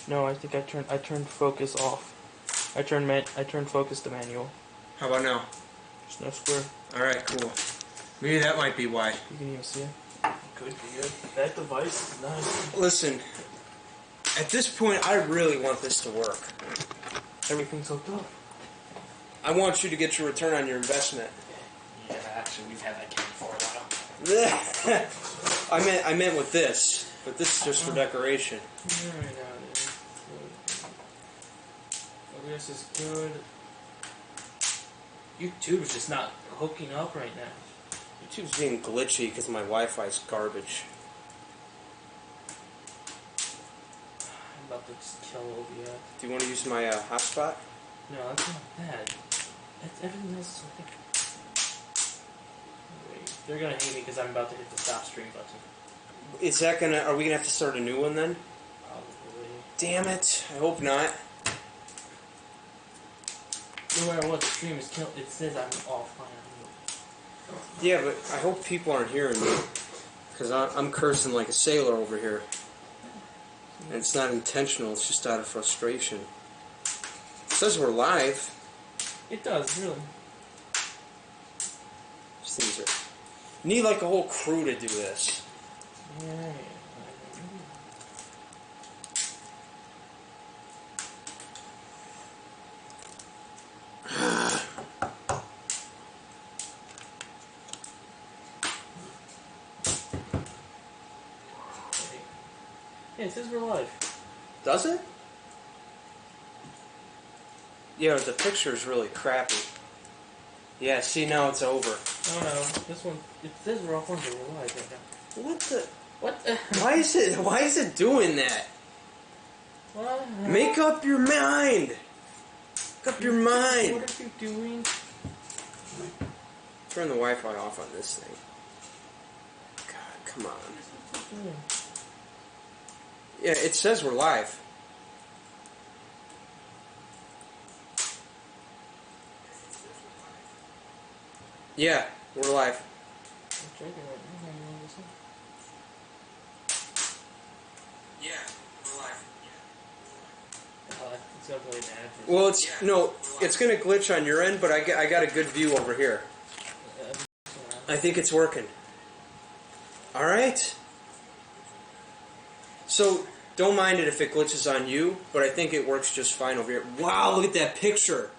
No, I think I turned focus off. I turned focus to manual. How about now? There's no square. Alright, cool. Maybe that might be why. You can even see it. Could be good. That device is nice. Listen, at this point, I really want this to work. Everything's hooked up. I want you to get your return on your investment. Yeah, actually, we've had that game for a while. I meant with this, but this is just for decoration. Alright, now it is. OBS is good. YouTube's just not hooking up right now. YouTube's being glitchy because my Wi-Fi's garbage. I'm about to just kill OBS. Do you want to use my hotspot? No, that's not bad. Everything else is okay. Wait, they're gonna hate me because I'm about to hit the stop stream button. Is that gonna? Are we gonna have to start a new one then? Probably. Damn it! I hope not. No matter what, the stream is killed. It says I'm offline. Yeah, but I hope people aren't hearing me. Because I'm cursing like a sailor over here. And it's not intentional, it's just out of frustration. It says we're live. It does, really. These things are... Need like a whole crew to do this. Yeah. Yeah, it says we're live. Does it? Yeah, the picture's really crappy. Yeah, see, now it's over. Oh no, this one, it says we're offline, but we're live right now. What the... What the... Why is it doing that? What? Make up your mind! Make up your mind! What are you doing? Turn the Wi-Fi off on this thing. God, come on. Yeah, it says we're live. Yeah, we're live. I'm checking right now. Yeah, we're live. It's got really bad. Well, it's gonna glitch on your end, but I got a good view over here. I think it's working. All right. So don't mind it if it glitches on you, but I think it works just fine over here. Wow, look at that picture.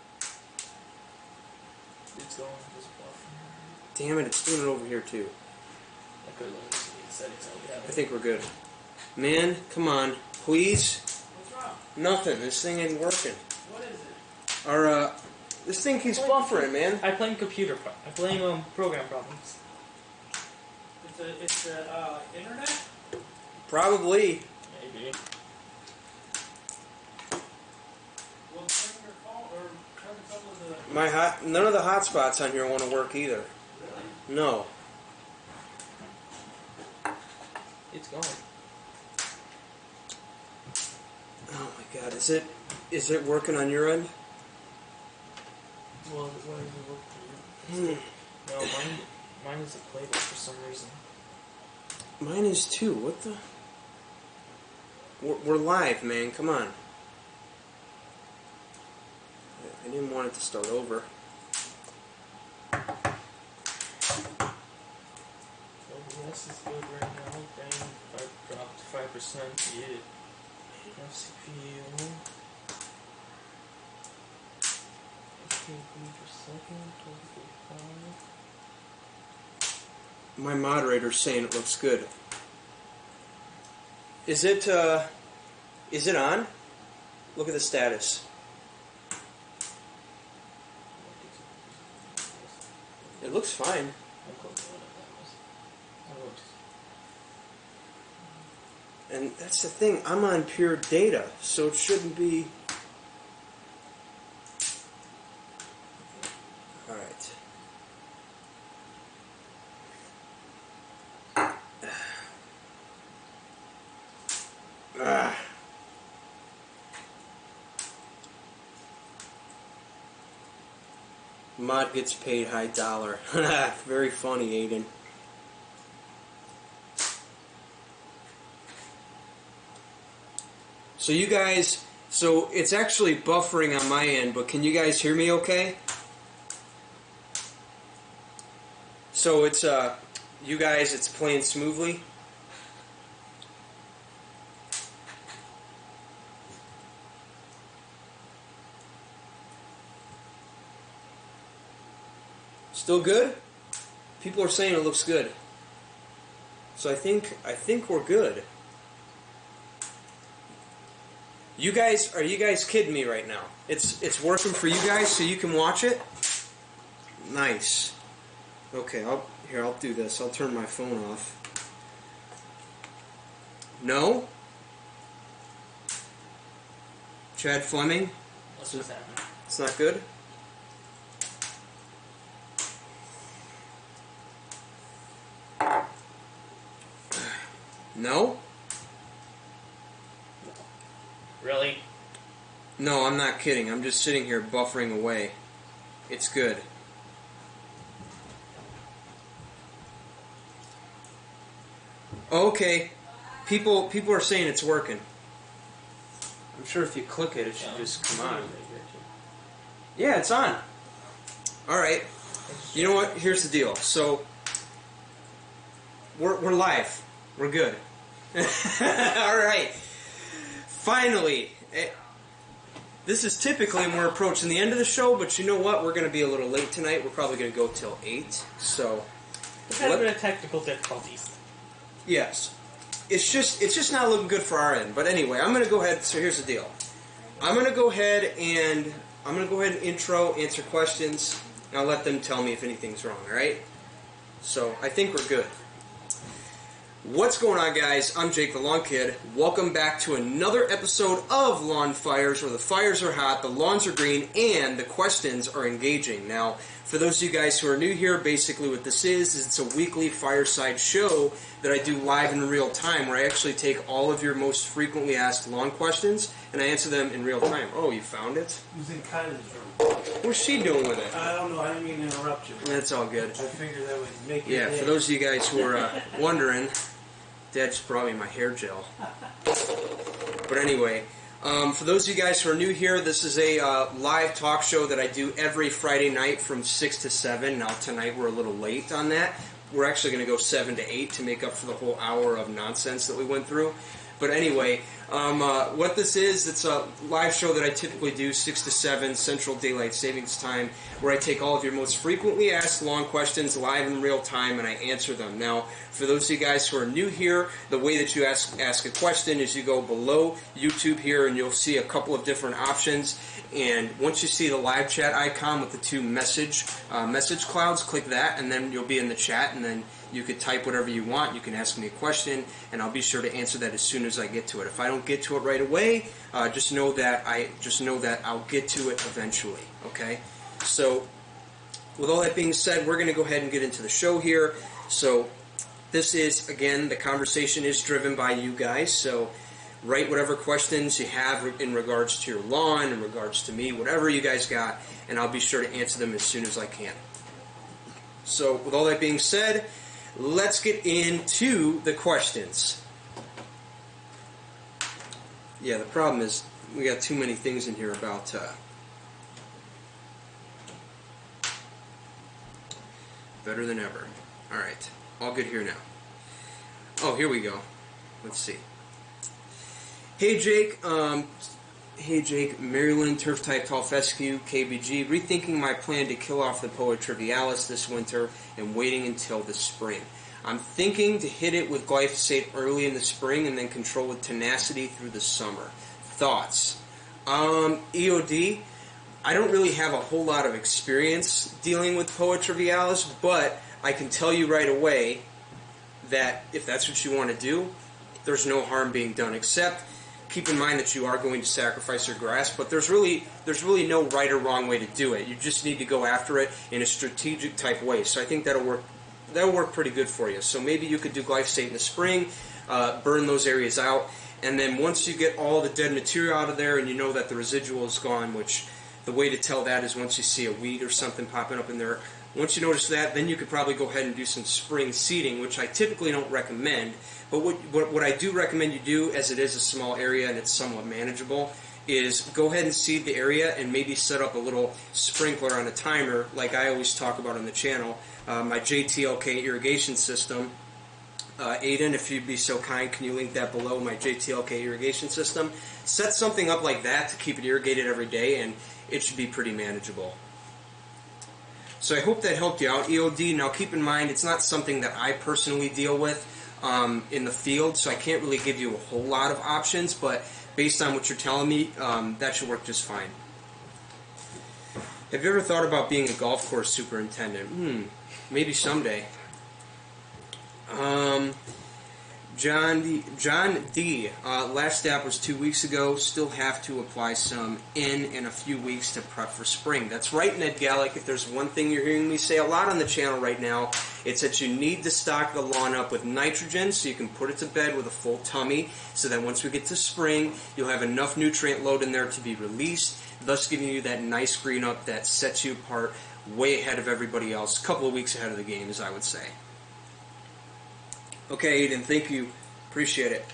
It's going just buffing. Damn it, it's doing it over here too. I could let me see the settings how we have I it. think we're good. Man, come on, please. What's wrong? Nothing. This thing ain't working. What is it? This thing keeps buffering, man. I blame computer. I blame program problems. It's internet? Probably. Maybe. Well, turn your phone or turn some of the. None of the hotspots on here want to work either. Really? No. It's going. Oh my God, is it working on your end? Well, why does it work for you? No, mine is a playback for some reason. Mine is too. What the? We're live, man. Come on. I didn't want it to start over. OBS is good right now. Dang, I dropped 5%. Yeah. CPU. FKB per second. 25. My moderator's saying it looks good. Is it on? Look at the status. It looks fine. And that's the thing, I'm on pure data, so it shouldn't be... Alright. Mod gets paid high dollar. Very funny, Aiden. So you guys, so it's actually buffering on my end, but can you guys hear me okay? So it's, you guys, it's playing smoothly? Still good? People are saying it looks good. So I think we're good. You guys, are you guys kidding me right now? It's working for you guys so you can watch it? Nice. Okay, I'll do this. I'll turn my phone off. No? Chad Fleming? What's happening? It's not good? No? Really? No, I'm not kidding. I'm just sitting here buffering away. It's good. Okay. People are saying it's working. I'm sure if you click it, it should just come on. Yeah, it's on. Alright. You know what? Here's the deal. So, we're live. We're good. Alright. Finally. This is typically when we're approaching the end of the show, but you know what? We're going to be a little late tonight. We're probably going to go till 8. So, we've had a bit of technical difficulties. Yes. It's just not looking good for our end. But anyway, I'm going to go ahead. So here's the deal. I'm going to go ahead and intro, answer questions, and I'll let them tell me if anything's wrong, all right? So I think we're good. What's going on, guys? I'm Jake the Lawn Kid. Welcome back to another episode of Lawn Fires, where the fires are hot, the lawns are green, and the questions are engaging. Now, for those of you guys who are new here, basically what this is it's a weekly fireside show that I do live in real time, where I actually take all of your most frequently asked lawn questions, and I answer them in real time. Oh, you found it? It was in Kyle's room. What's she doing with it? I don't know. I didn't mean to interrupt you. That's all good. I figured that would make it. Yeah, for those of you guys who are wondering, Dad just brought me my hair gel. But anyway, for those of you guys who are new here, this is a live talk show that I do every Friday night from 6 to 7. Now tonight we're a little late on that. We're actually going to go 7 to 8 to make up for the whole hour of nonsense that we went through. But anyway, what this is, it's a live show that I typically do 6 to 7 Central Daylight Savings Time, where I take all of your most frequently asked lawn questions live in real time and I answer them. Now, for those of you guys who are new here, the way that you ask a question is you go below YouTube here and you'll see a couple of different options. And once you see the live chat icon with the two message clouds, click that and then you'll be in the chat, and then you could type whatever you want. You can ask me a question, and I'll be sure to answer that as soon as I get to it. If I don't get to it right away, just know that I'll get to it eventually. Okay. So, with all that being said, we're going to go ahead and get into the show here. So, this is, again, the conversation is driven by you guys. So, write whatever questions you have in regards to your lawn, in regards to me, whatever you guys got, and I'll be sure to answer them as soon as I can. So, with all that being said, let's get into the questions. Yeah, the problem is we got too many things in here about better than ever. Alright, all good here now. Oh, here we go. Let's see. Hey Jake, Maryland Turf Type Tall Fescue, KBG, rethinking my plan to kill off the Poa trivialis this winter and waiting until the spring. I'm thinking to hit it with glyphosate early in the spring and then control with tenacity through the summer. Thoughts? EOD, I don't really have a whole lot of experience dealing with Poa trivialis, but I can tell you right away that if that's what you want to do, there's no harm being done, except keep in mind that you are going to sacrifice your grass, but there's really no right or wrong way to do it. You just need to go after it in a strategic type way. So I think that'll work pretty good for you. So maybe you could do glyphosate in the spring, burn those areas out, and then once you get all the dead material out of there and you know that the residual is gone, which the way to tell that is once you see a weed or something popping up in there, once you notice that, then you could probably go ahead and do some spring seeding, which I typically don't recommend, But what I do recommend you do, as it is a small area and it's somewhat manageable, is go ahead and seed the area and maybe set up a little sprinkler on a timer, like I always talk about on the channel. My JTLK irrigation system. Aiden, if you'd be so kind, can you link that below, my JTLK irrigation system? Set something up like that to keep it irrigated every day, and it should be pretty manageable. So I hope that helped you out, EOD. Now keep in mind, it's not something that I personally deal with in the field, so I can't really give you a whole lot of options, but based on what you're telling me, that should work just fine. Have you ever thought about being a golf course superintendent? Maybe someday. John D. Last step was 2 weeks ago. Still have to apply some in a few weeks to prep for spring. That's right, Ned Gallic. If there's one thing you're hearing me say a lot on the channel right now, it's that you need to stock the lawn up with nitrogen so you can put it to bed with a full tummy, so that once we get to spring, you'll have enough nutrient load in there to be released, thus giving you that nice green up that sets you apart way ahead of everybody else, a couple of weeks ahead of the game, as I would say. Okay, Aiden, thank you. Appreciate it.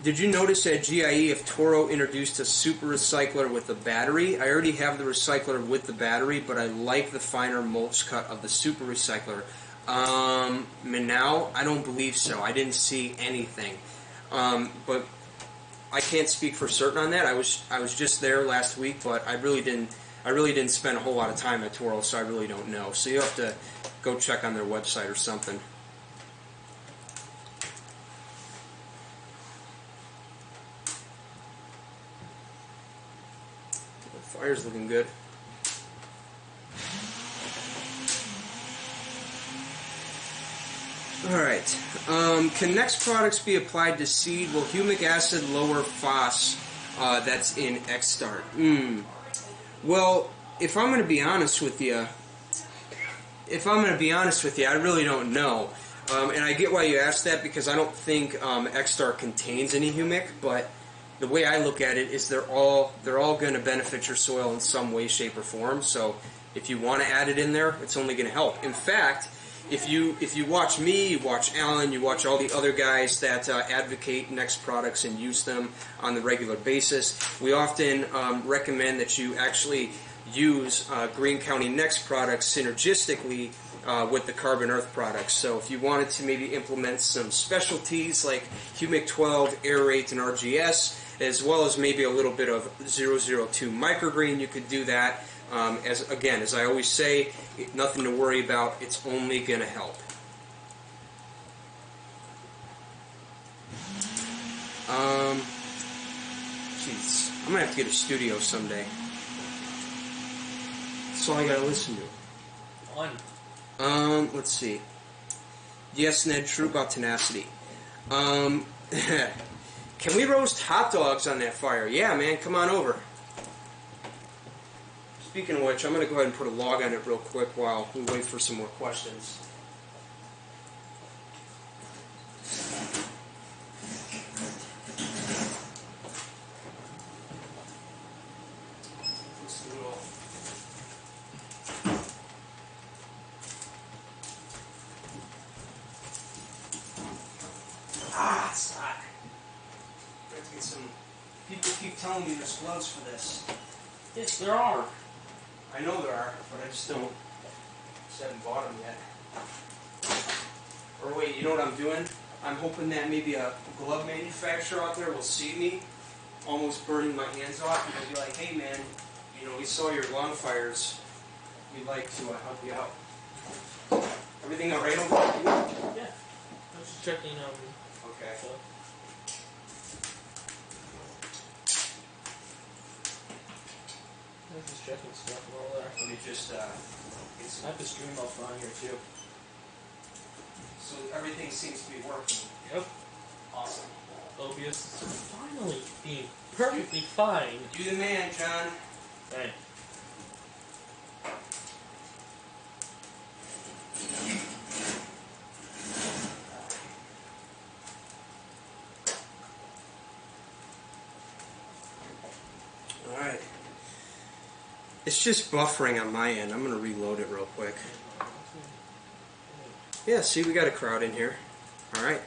Did you notice at GIE if Toro introduced a super recycler with a battery? I already have the recycler with the battery, but I like the finer mulch cut of the super recycler. Now, I don't believe so. I didn't see anything. But I can't speak for certain on that. I was just there last week, but I really didn't spend a whole lot of time at Toro, so I really don't know. So you'll have to go check on their website or something. The fire's looking good. Alright. Can Next products be applied to seed? Will humic acid lower phos that's in X-Start? Well, if I'm going to be honest with you, I really don't know. And I get why you asked that, because I don't think X-Star contains any humic, but the way I look at it is they're all going to benefit your soil in some way, shape, or form. So if you want to add it in there, it's only going to help. In fact, if you watch me, you watch Alan, you watch all the other guys that advocate Next products and use them on the regular basis, we often recommend that you actually use Green County Next products synergistically with the Carbon Earth products. So if you wanted to maybe implement some specialties like Humic 12, Aerate, and RGS, as well as maybe a little bit of 002 microgreen, you could do that. As I always say, nothing to worry about. It's only going to help. Jeez, I'm going to have to get a studio someday. That's all I got to listen to. Fun. Let's see. Yes, Ned, true about tenacity. Can we roast hot dogs on that fire? Yeah, man, come on over. Speaking of which, I'm going to go ahead and put a log on it real quick while we wait for some more questions. It's hot. I have to get some. People keep telling me there's gloves for this. Yes, there are. I know there are, but I just haven't bought them yet. Or wait, you know what I'm doing? I'm hoping that maybe a glove manufacturer out there will see me almost burning my hands off, and they'll be like, "Hey man, we saw your lawn fires. We'd like to help you out." Everything all right over there? Yeah. I was just checking. Okay. So. I was just checking stuff and all that. Let me just I have the stream off on here too. So everything seems to be working. Yep. Awesome. OBS is finally being perfectly fine. You the man, John. Hey. It's just buffering on my end. I'm going to reload it real quick. Yeah, see, we got a crowd in here. All right.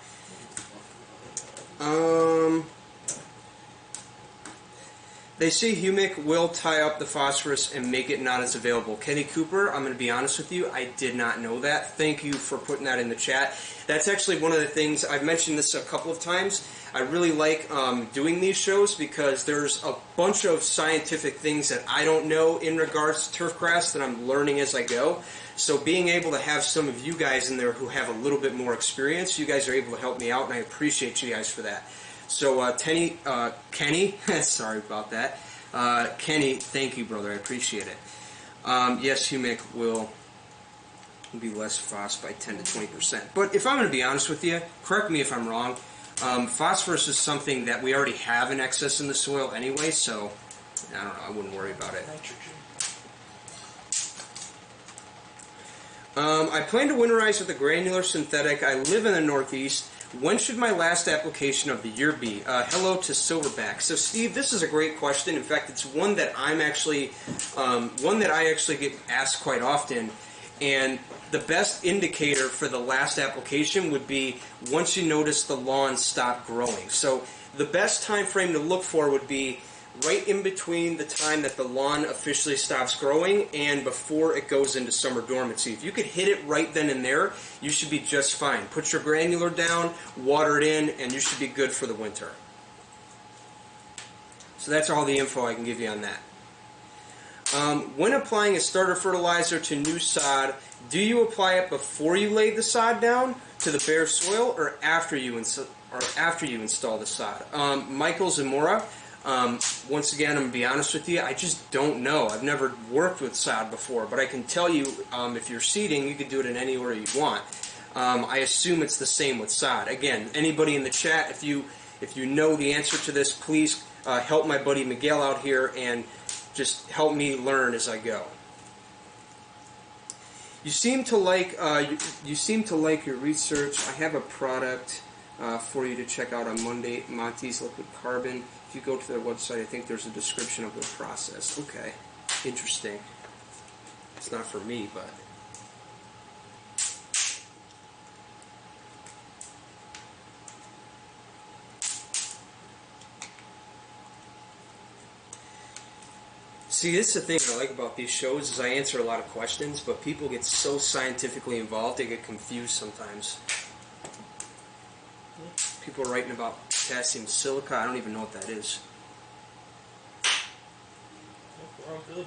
They say humic will tie up the phosphorus and make it not as available. Kenny Cooper, I'm going to be honest with you, I did not know that. Thank you for putting that in the chat. That's actually one of the things, I've mentioned this a couple of times. I really like doing these shows because there's a bunch of scientific things that I don't know in regards to turfgrass that I'm learning as I go. So being able to have some of you guys in there who have a little bit more experience, you guys are able to help me out, and I appreciate you guys for that. So Kenny, sorry about that. Kenny, thank you, brother. I appreciate it. Yes, humic will be less phos by 10 to 20%. But if I'm going to be honest with you, correct me if I'm wrong, phosphorus is something that we already have in excess in the soil anyway, so I don't know, I wouldn't worry about it. I plan to winterize with a granular synthetic. I live in the Northeast. When should my last application of the year be? Hello to Silverback. So, Steve, this is a great question. In fact, it's one that I actually get asked quite often. And the best indicator for the last application would be once you notice the lawn stop growing. So, the best time frame to look for would be right in between the time that the lawn officially stops growing and before it goes into summer dormancy. If you could hit it right then and there, you should be just fine. Put your granular down, water it in, and you should be good for the winter. So that's all the info I can give you on that. When applying a starter fertilizer to new sod, do you apply it before you lay the sod down to the bare soil or after you install the sod? Michael Zamora, once again, I'm going to be honest with you, I just don't know. I've never worked with sod before, but I can tell you if you're seeding, you can do it in any order you want. I assume it's the same with sod. Again, anybody in the chat, if you know the answer to this, please help my buddy Miguel out here and just help me learn as I go. You seem to like your research. I have a product for you to check out on Monday, Monty's Liquid Carbon. If you go to their website, I think there's a description of their process. Okay, interesting. It's not for me, but... See, this is the thing that I like about these shows is I answer a lot of questions, but people get so scientifically involved, they get confused sometimes. People are writing about potassium silica. I don't even know what that is. We're all good.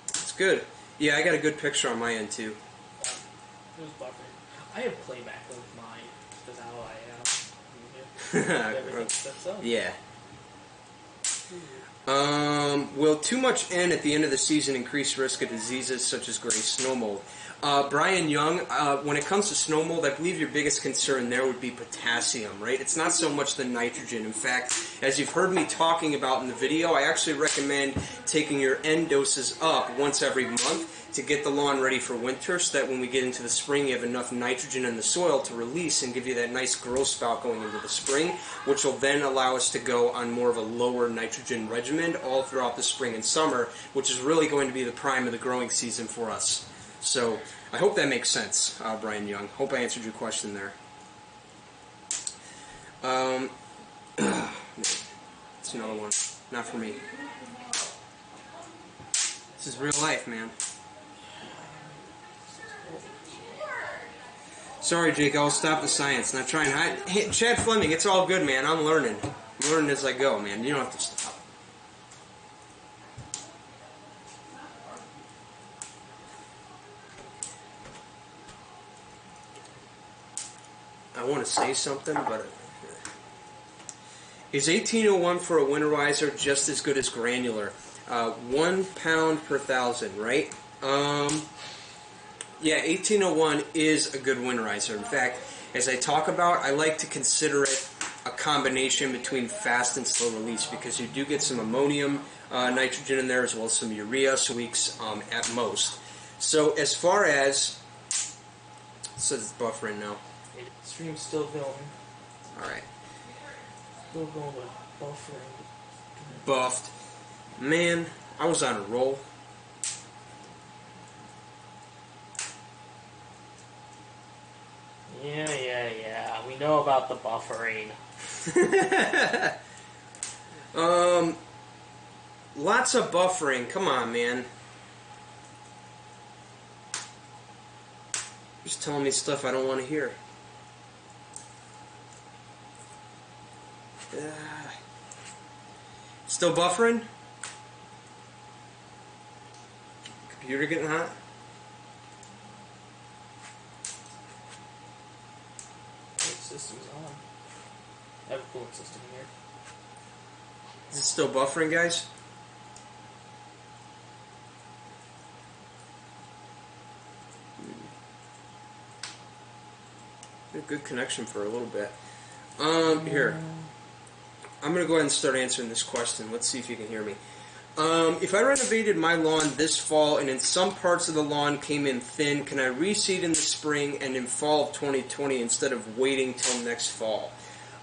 It's good. Yeah, I got a good picture on my end, too. It was buffering. I have playback of mine, because how I am. Everything steps up. Yeah. Will too much N at the end of the season increase risk of diseases such as gray snow mold? Brian Young, when it comes to snow mold, I believe your biggest concern there would be potassium, right? It's not so much the nitrogen. In fact, as you've heard me talking about in the video, I actually recommend taking your N doses up once every month to get the lawn ready for winter so that when we get into the spring you have enough nitrogen in the soil to release and give you that nice growth spout going into the spring, which will then allow us to go on more of a lower nitrogen regimen all throughout the spring and summer, which is really going to be the prime of the growing season for us. So I hope that makes sense, Brian Young. Hope I answered your question there. It's another one. Not for me. This is real life, man. Sorry, Jake, I'll stop the science. Not trying to hide. Hey, Chad Fleming, it's all good, man. I'm learning. I'm learning as I go, man. You don't have to stop. I want to say something, but... Is 1801 for a winterizer just as good as granular? 1 pound per 1,000, right? Yeah, 1801 is a good winterizer. In fact, as I talk about, I like to consider it a combination between fast and slow release because you do get some ammonium nitrogen in there as well as some urea, so weeks at most. So as far as... It says it's buffering now. Stream's still going. Alright. Still going with buffering. Buffed. Man, I was on a roll. Yeah. We know about the buffering. Lots of buffering. Come on, man. Just telling me stuff I don't want to hear. Still buffering? Computer getting hot? System's on. I have a cooling system here. Is it still buffering, guys? A good connection for a little bit. Here. I'm going to go ahead and start answering this question. Let's see if you can hear me. If I renovated my lawn this fall and in some parts of the lawn came in thin, can I reseed in the spring and in fall of 2020 instead of waiting till next fall?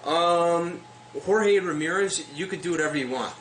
Jorge Ramirez, you could do whatever you want.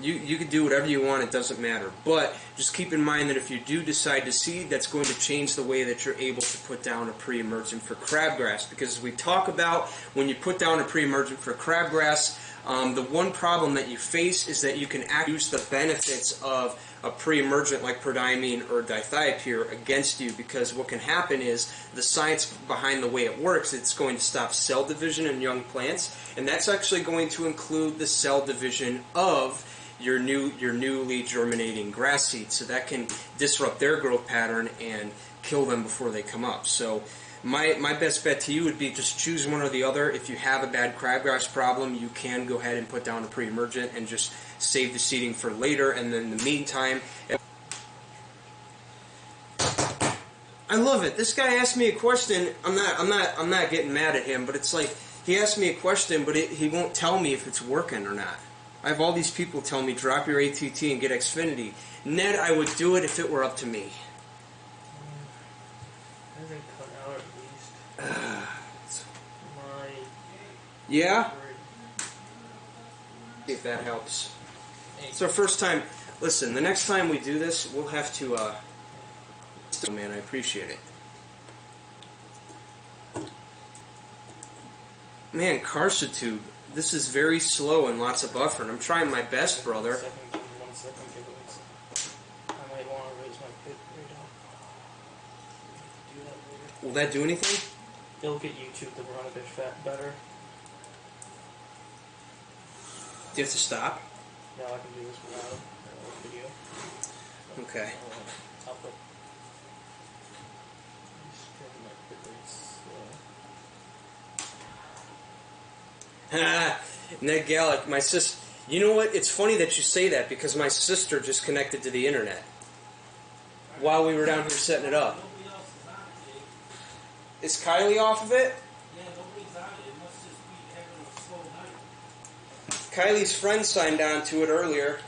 You could do whatever you want, it doesn't matter. But just keep in mind that if you do decide to seed, that's going to change the way that you're able to put down a pre-emergent for crabgrass. Because as we talk about, when you put down a pre-emergent for crabgrass, the one problem that you face is that you can use the benefits of a pre-emergent like prodiamine or dithiopyr against you, because what can happen is the science behind the way it works, it's going to stop cell division in young plants, and that's actually going to include the cell division of your newly germinating grass seeds, so that can disrupt their growth pattern and kill them before they come up. So my best bet to you would be just choose one or the other. If you have a bad crabgrass problem, you can go ahead and put down a pre-emergent and just save the seeding for later. And then in the meantime, I love it. This guy asked me a question. I'm not getting mad at him, but it's like he asked me a question, but he won't tell me if it's working or not. I have all these people tell me drop your ATT and get Xfinity. Ned, I would do it if it were up to me. Yeah? See if that helps. It's our first time. Listen, the next time we do this, we'll have to, man, I appreciate it. Man, Carsatube, this is very slow and lots of buffering. I'm trying my best, brother. 1 second, I might want to raise my pit rate up. Do that later. Will that do anything? It'll get YouTube to run a bit better. Do you have to stop? No, I can do this without a video. So, okay. I'll put. My pit rates. Ned Gallic, my sister. You know what? It's funny that you say that because my sister just connected to the internet while we were down here setting it up. Is Kylie off of it? Yeah, nobody's on it. It must just be having a slow night. Kylie's friend signed on to it earlier.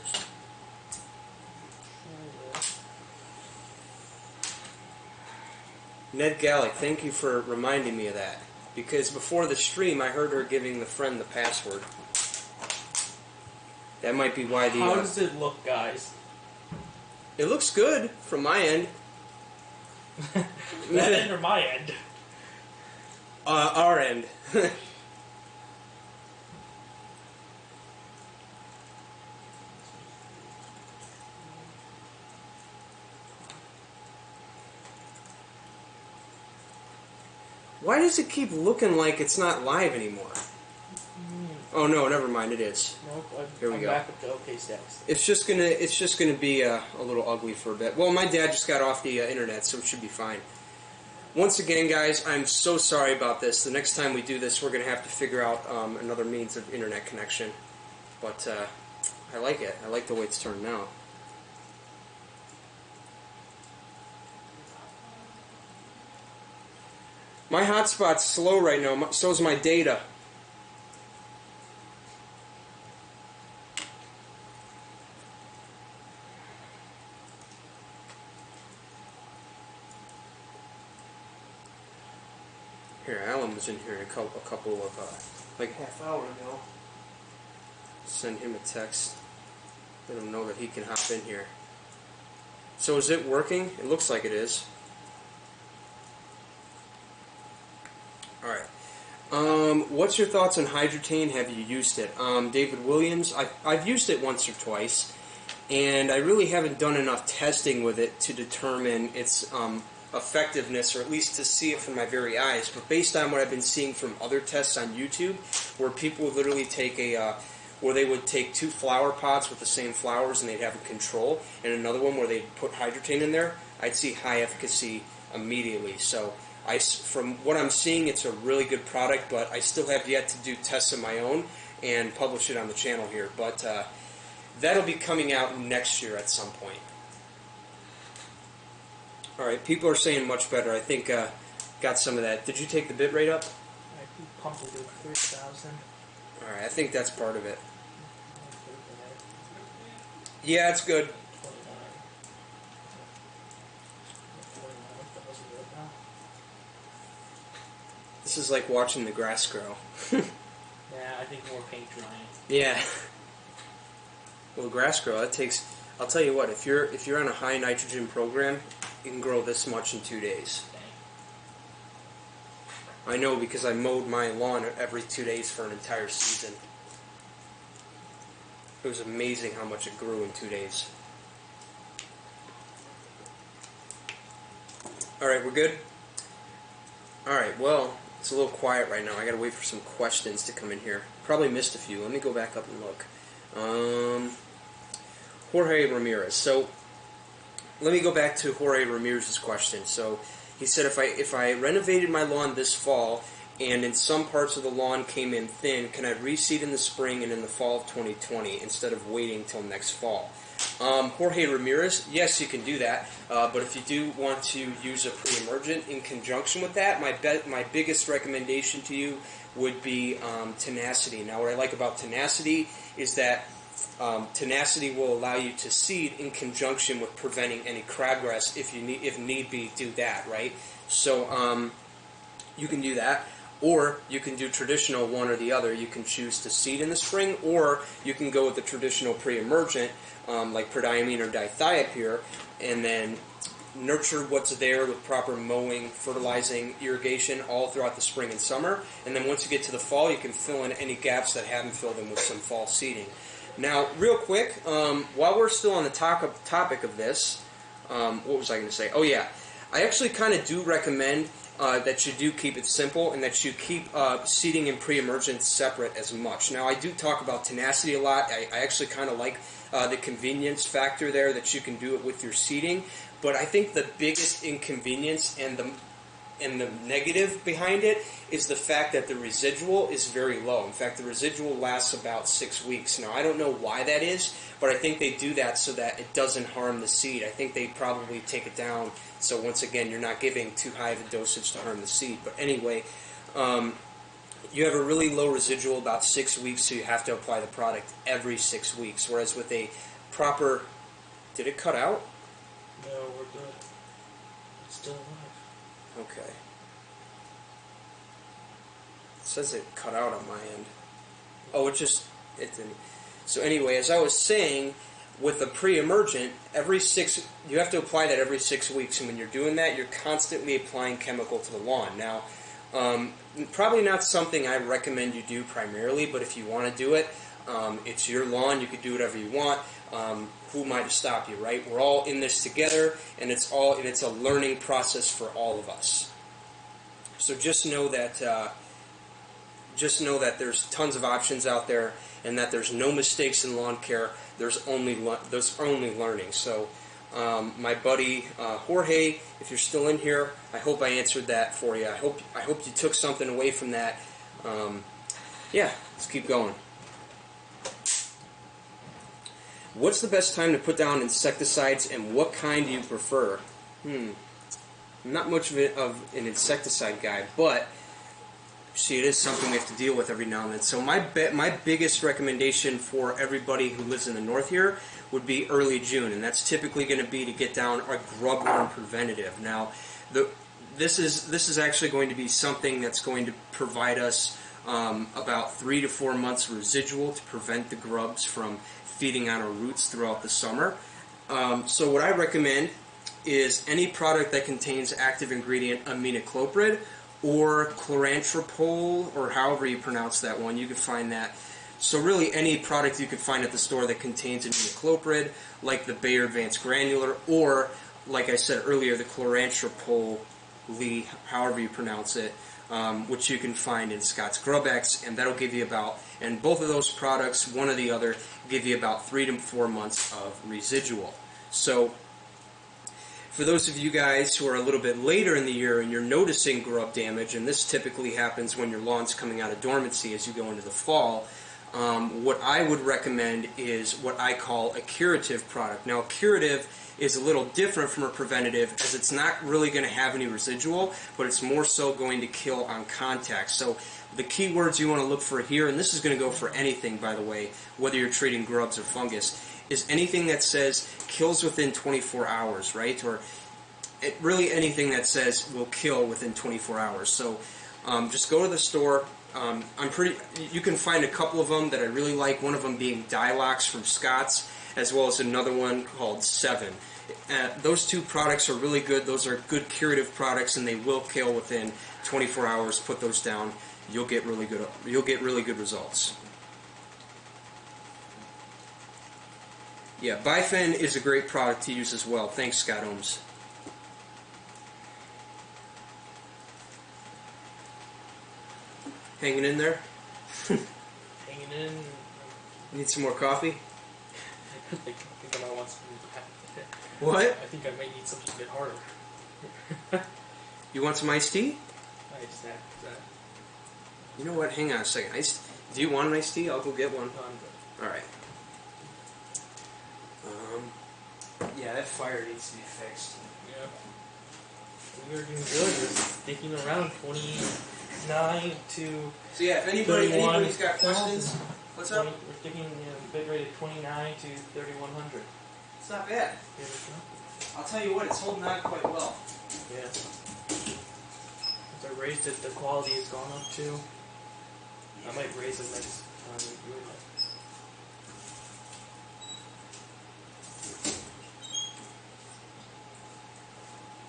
Ned Gallic, thank you for reminding me of that. Because before the stream, I heard her giving the friend the password. That might be why the... How does it look, guys? It looks good from my end. That end or my end? Our end. Why does it keep looking like it's not live anymore? Oh no, never mind. It is. Nope. Here we I'm go. back with the OK status. It's just gonna be a little ugly for a bit. Well, my dad just got off the internet, so it should be fine. Once again, guys, I'm so sorry about this. The next time we do this, we're gonna have to figure out another means of internet connection. But I like it. I like the way it's turned out. My hotspot's slow right now. So's my data. Here, Alan was in here a couple of, like half hour ago. Send him a text. Let him know that he can hop in here. So is it working? It looks like it is. What's your thoughts on Hydrotane? Have you used it? David Williams, I've used it once or twice, and I really haven't done enough testing with it to determine its effectiveness, or at least to see it from my very eyes. But based on what I've been seeing from other tests on YouTube, where people would literally take where they would take 2 flower pots with the same flowers and they'd have a control, and another one where they'd put Hydrotane in there, I'd see high efficacy immediately. So from what I'm seeing, it's a really good product, but I still have yet to do tests of my own and publish it on the channel here. But that'll be coming out next year at some point. Alright, people are saying much better. I think got some of that. Did you take the bit rate up? I pumped it to 3,000. Alright, I think that's part of it. Yeah, it's good. 29,000 This is like watching the grass grow. Yeah, I think more paint drying. Yeah. Well, grass grow, it takes... I'll tell you what, if you're on a high nitrogen program, you can grow this much in 2 days. I know because I mowed my lawn every 2 days for an entire season. It was amazing how much it grew in 2 days. Alright, we're good? Alright, well, it's a little quiet right now. I gotta wait for some questions to come in here. Probably missed a few. Let me go back up and look. Jorge Ramirez. So, let me go back to Jorge Ramirez's question. So, he said, if I renovated my lawn this fall, and in some parts of the lawn came in thin, can I reseed in the spring and in the fall of 2020 instead of waiting till next fall? Jorge Ramirez, yes, you can do that, but if you do want to use a pre-emergent in conjunction with that, my biggest recommendation to you would be Tenacity. Now, what I like about Tenacity is that Tenacity will allow you to seed in conjunction with preventing any crabgrass if need be, do that, right? So you can do that, or you can do traditional, one or the other. You can choose to seed in the spring, or you can go with the traditional pre-emergent like prodiamine or dithiopyr, and then nurture what's there with proper mowing, fertilizing, irrigation all throughout the spring and summer. And then once you get to the fall, you can fill in any gaps that haven't filled in with some fall seeding. Now, real quick, while we're still on the topic of this, what was I going to say? Oh yeah, I actually kind of do recommend that you do keep it simple and that you keep seeding and pre-emergent separate as much. Now, I do talk about Tenacity a lot. I actually kind of like the convenience factor there, that you can do it with your seeding. But I think the biggest inconvenience and the negative behind it is the fact that the residual is very low. In fact, the residual lasts about 6 weeks. Now, I don't know why that is, but I think they do that so that it doesn't harm the seed. I think they probably take it down so, once again, you're not giving too high of a dosage to harm the seed. But anyway, you have a really low residual, about 6 weeks, so you have to apply the product every 6 weeks. Whereas with a proper... Did it cut out? No, we're good. It's still alive. Okay. It says it cut out on my end. Oh, it didn't. So anyway, as I was saying, with the pre-emergent, you have to apply that every 6 weeks, and when you're doing that, you're constantly applying chemical to the lawn. Now, probably not something I recommend you do primarily, but if you want to do it, it's your lawn. You can do whatever you want. Who am I to stop you, right? We're all in this together, and it's a learning process for all of us. So just know that there's tons of options out there, and that there's no mistakes in lawn care. There's only learning. So my buddy Jorge, if you're still in here, I hope I answered that for you. I hope you took something away from that. Yeah, let's keep going. What's the best time to put down insecticides, and what kind do you prefer? I'm not much of an insecticide guy, but see, it is something we have to deal with every now and then. So my biggest recommendation for everybody who lives in the north here would be early June, and that's typically going to be to get down a grubworm preventative. Now, this is actually going to be something that's going to provide us about 3 to 4 months residual to prevent the grubs from feeding on our roots throughout the summer. So what I recommend is any product that contains active ingredient aminocloprid, or chlorantropol, or however you pronounce that one. You can find that. So really any product you can find at the store that contains imidacloprid, like the Bayer Advanced Granular, or, like I said earlier, the chlorantropol, however you pronounce it, which you can find in Scott's GrubX, and that'll give you about, and both of those products, one or the other, give you about 3 to 4 months of residual. So for those of you guys who are a little bit later in the year and you're noticing grub damage, and this typically happens when your lawn's coming out of dormancy as you go into the fall, what I would recommend is what I call a curative product. Now, a curative is a little different from a preventative, as it's not really going to have any residual, but it's more so going to kill on contact. So the key words you want to look for here, and this is going to go for anything, by the way, whether you're treating grubs or fungus, is anything that says kills within 24 hours, right? Or really anything that says will kill within 24 hours. So just go to the store. You can find a couple of them that I really like, one of them being Dilox from Scott's, as well as another one called 7. Those two products are really good. Those are good curative products, and they will kill within 24 hours. Put those down. You'll get really good results. Yeah, Bifen is a great product to use as well. Thanks, Scott Ohms. Hanging in there? Hanging in. Need some more coffee? I think I might want some. What? I think I might need something a bit harder. You want some iced tea? I just have that. You know what? Hang on a second. Do you want an iced tea? I'll go get one. No, I'm good. Alright. Yeah, that fire needs to be fixed. Yeah. We are doing good. We're sticking around 29 to. So yeah, if anybody's got questions, what's up? We're sticking bit rate of 29 to 3100. It's not bad. I'll tell you what, it's holding on quite well. Yeah. As I raised it, the quality has gone up too. I might raise it next time we do it.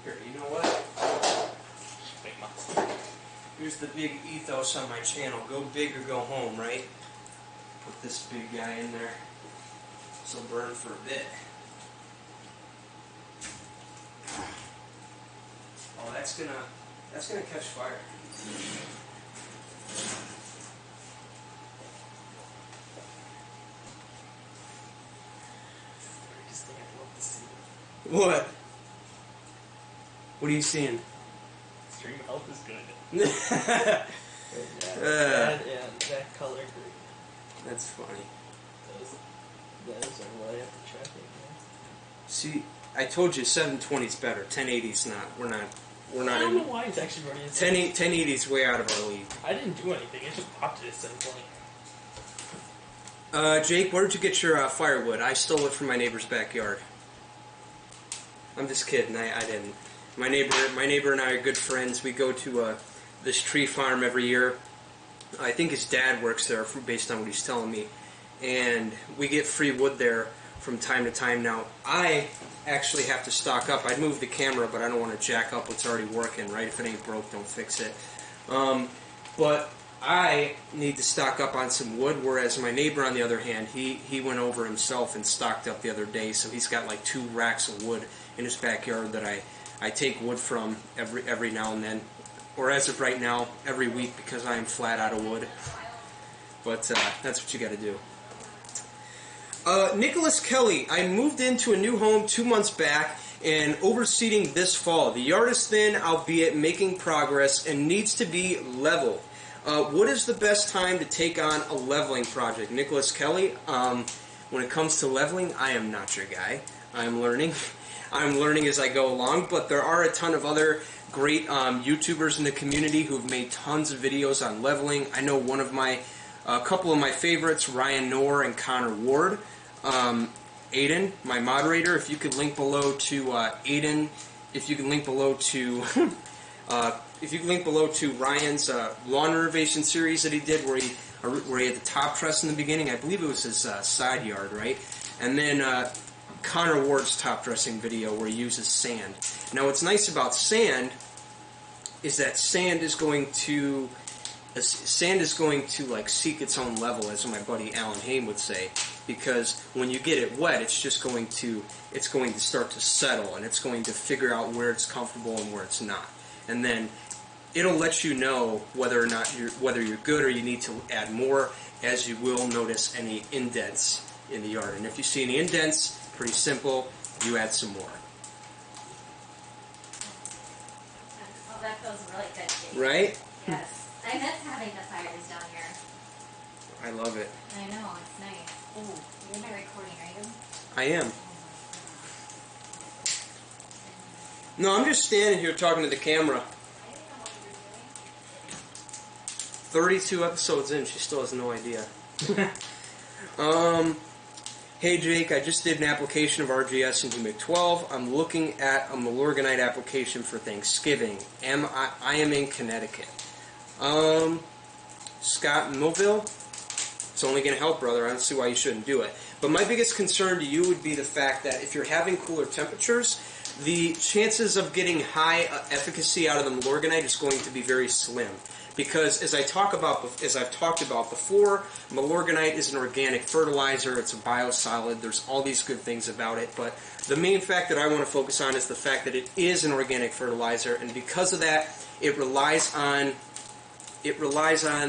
Here, you know what? Here's the big ethos on my channel. Go big or go home, right? Put this big guy in there. This will burn for a bit. Oh, that's gonna catch fire. What? What are you seeing? Stream health is good. That that color green. That's funny. Those are what I have to check it. See, I told you 720 is better. 1080 is not. We're not. I don't know why it's actually running. 1080 is way out of our league. I didn't do anything. It just popped it at 720. Jake, where did you get your firewood? I stole it from my neighbor's backyard. I'm just kidding. I didn't. My neighbor and I are good friends. We go to this tree farm every year. I think his dad works there, based on what he's telling me. And we get free wood there from time to time. Now, I actually have to stock up. I'd move the camera, but I don't want to jack up what's already working, right? If it ain't broke, don't fix it. But I need to stock up on some wood, whereas my neighbor, on the other hand, he went over himself and stocked up the other day, so he's got like 2 racks of wood in his backyard that I take wood from every now and then, or as of right now, every week, because I am flat out of wood. But that's what you got to do. Nicholas Kelly, I moved into a new home 2 months back and overseeding this fall. The yard is thin, albeit making progress, and needs to be leveled. What is the best time to take on a leveling project? Nicholas Kelly, when it comes to leveling, I am not your guy. I'm learning. I'm learning as I go along, but there are a ton of other great YouTubers in the community who've made tons of videos on leveling. I know a couple of my favorites, Ryan Knorr and Connor Ward. Aiden, my moderator, if you could link below to Aiden, if you can link below to Ryan's lawn renovation series that he did, where he had the top truss in the beginning. I believe it was his side yard, right? And then Connor Ward's top dressing video where he uses sand. Now, what's nice about sand sand is going to like seek its own level, as my buddy Alan Haim would say, because when you get it wet, it's going to start to settle, and it's going to figure out where it's comfortable and where it's not, and then it'll let you know whether or not you're good or you need to add more, as you will notice any indents in the yard. And if you see any indents, pretty simple, you add some more. Oh, that feels really good, Jake. Right? Yes. I miss having the fires down here. I love it. I know, it's nice. Ooh, you're not recording, are you? I am. Oh my God. No, I'm just standing here talking to the camera. I didn't know what you were doing. 32 episodes in, she still has no idea. Hey Jake, I just did an application of RGS in Humic 12. I'm looking at a Milorganite application for Thanksgiving. I am in Connecticut. Scott Millville, it's only going to help, brother. I don't see why you shouldn't do it. But my biggest concern to you would be the fact that if you're having cooler temperatures, the chances of getting high efficacy out of the Milorganite is going to be very slim. Because as I've talked about before, Milorganite is an organic fertilizer, it's a biosolid, there's all these good things about it, but the main fact that I want to focus on is the fact that it is an organic fertilizer, and because of that, it relies on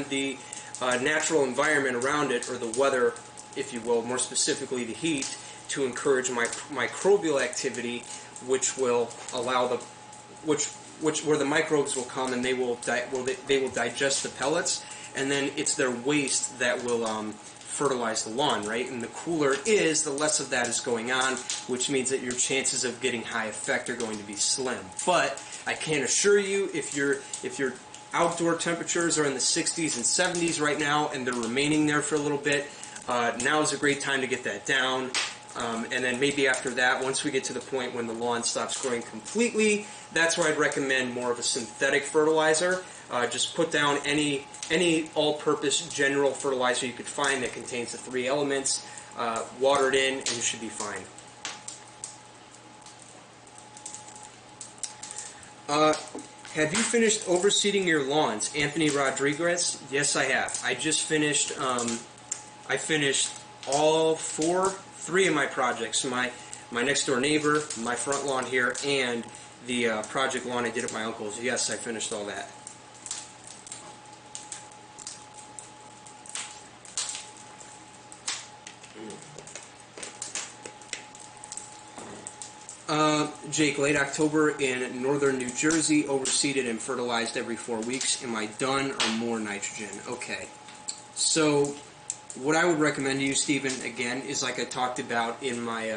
the natural environment around it, or the weather, if you will, more specifically the heat, to encourage microbial activity, which will allow where the microbes will come and they will digest the pellets, and then it's their waste that will fertilize the lawn, right? And the cooler it is, the less of that is going on, which means that your chances of getting high effect are going to be slim. But I can assure you, if your outdoor temperatures are in the 60s and 70s right now, and they're remaining there for a little bit, now is a great time to get that down. And then maybe after that, once we get to the point when the lawn stops growing completely, that's where I'd recommend more of a synthetic fertilizer. Just put down any all-purpose general fertilizer you could find that contains the 3 elements, water it in, and you should be fine. Have you finished overseeding your lawns? Anthony Rodriguez? Yes, I have. I just finished, I finished all 3 of my projects. My next door neighbor, my front lawn here, and the project lawn I did at my uncle's. Yes, I finished all that. Jake, late October in northern New Jersey, overseeded and fertilized every 4 weeks. Am I done or more nitrogen? Okay. So what I would recommend to you, Stephen, again, is like I talked about in my...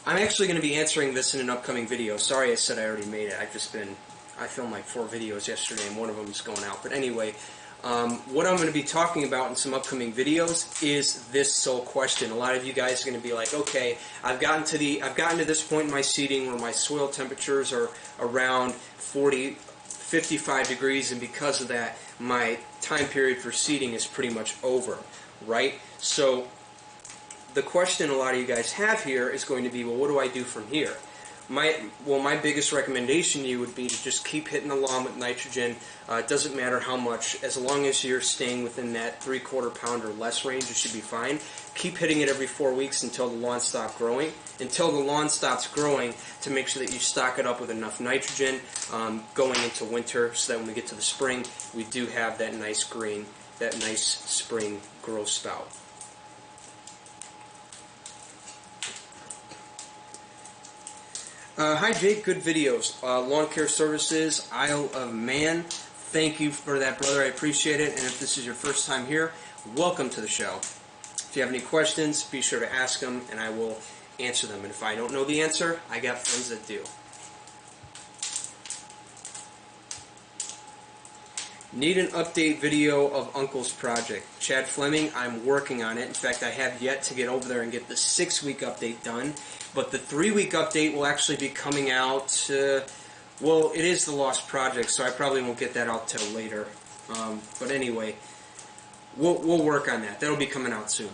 I'm actually going to be answering this in an upcoming video. Sorry I said I already made it. I filmed like 4 videos yesterday, and one of them is going out. But anyway, what I'm going to be talking about in some upcoming videos is this sole question. A lot of you guys are going to be like, okay, I've gotten to this point in my seeding where my soil temperatures are around 55 degrees, and because of that, my time period for seeding is pretty much over, right? So the question a lot of you guys have here is going to be, well, what do I do from here? My biggest recommendation to you would be to just keep hitting the lawn with nitrogen. It doesn't matter how much, as long as you're staying within that 3/4 pound or less range, you should be fine. Keep hitting it every 4 weeks until the lawn stops growing. Until the lawn stops growing, to make sure that you stock it up with enough nitrogen going into winter, so that when we get to the spring, we do have that nice green, that nice spring growth spout. Hi Jake, good videos. Lawn Care Services, Isle of Man. Thank you for that, brother. I appreciate it. And if this is your first time here, welcome to the show. If you have any questions, be sure to ask them, and I will answer them. And if I don't know the answer, I got friends that do. Need an update video of Uncle's project. Chad Fleming, I'm working on it. In fact, I have yet to get over there and get the 6-week update done. But the 3-week update will actually be coming out, well, it is the Lost Project, so I probably won't get that out till later. But anyway, we'll work on that. That'll be coming out soon.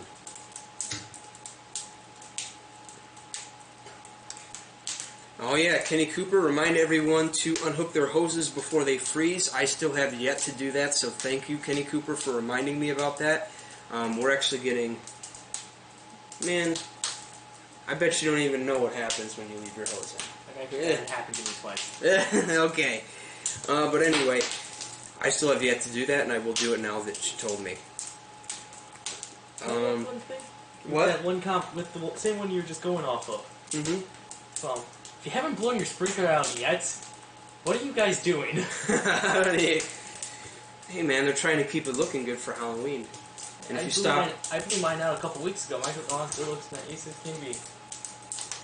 Oh yeah, Kenny Cooper, remind everyone to unhook their hoses before they freeze. I still have yet to do that, so thank you, Kenny Cooper, for reminding me about that. We're actually getting... Man, I bet you don't even know what happens when you leave your hose in. That happened to me twice. Okay. But anyway, I still have yet to do that, and I will do it now that she told me. One thing? What? That one with the same one you were just going off of. Mm-hmm. So, if you haven't blown your sprinkler out yet, what are you guys doing? Hey man, they're trying to keep it looking good for Halloween. And if you stop... I blew mine out a couple weeks ago. Mine still looks nice as can be.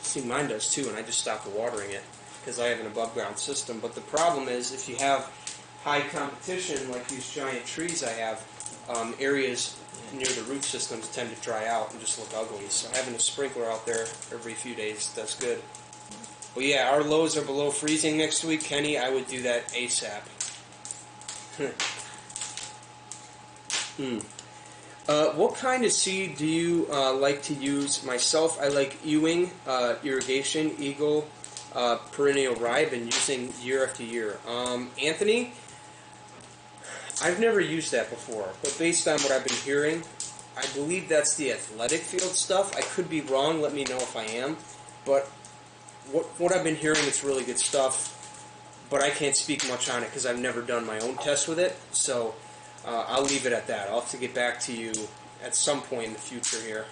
See, mine does too, and I just stopped watering it because I have an above ground system. But the problem is, if you have high competition like these giant trees I have, areas near the root systems tend to dry out and just look ugly. So having a sprinkler out there every few days does good. Well, yeah, our lows are below freezing next week, Kenny. I would do that ASAP. What kind of seed do you like to use? Myself, I like Ewing, Irrigation, Eagle, Perennial Rye. I've been using year after year. Anthony, I've never used that before, but based on what I've been hearing, I believe that's the athletic field stuff. I could be wrong. Let me know if I am. But what I've been hearing, it's really good stuff. But I can't speak much on it because I've never done my own test with it. So I'll leave it at that. I'll have to get back to you at some point in the future here.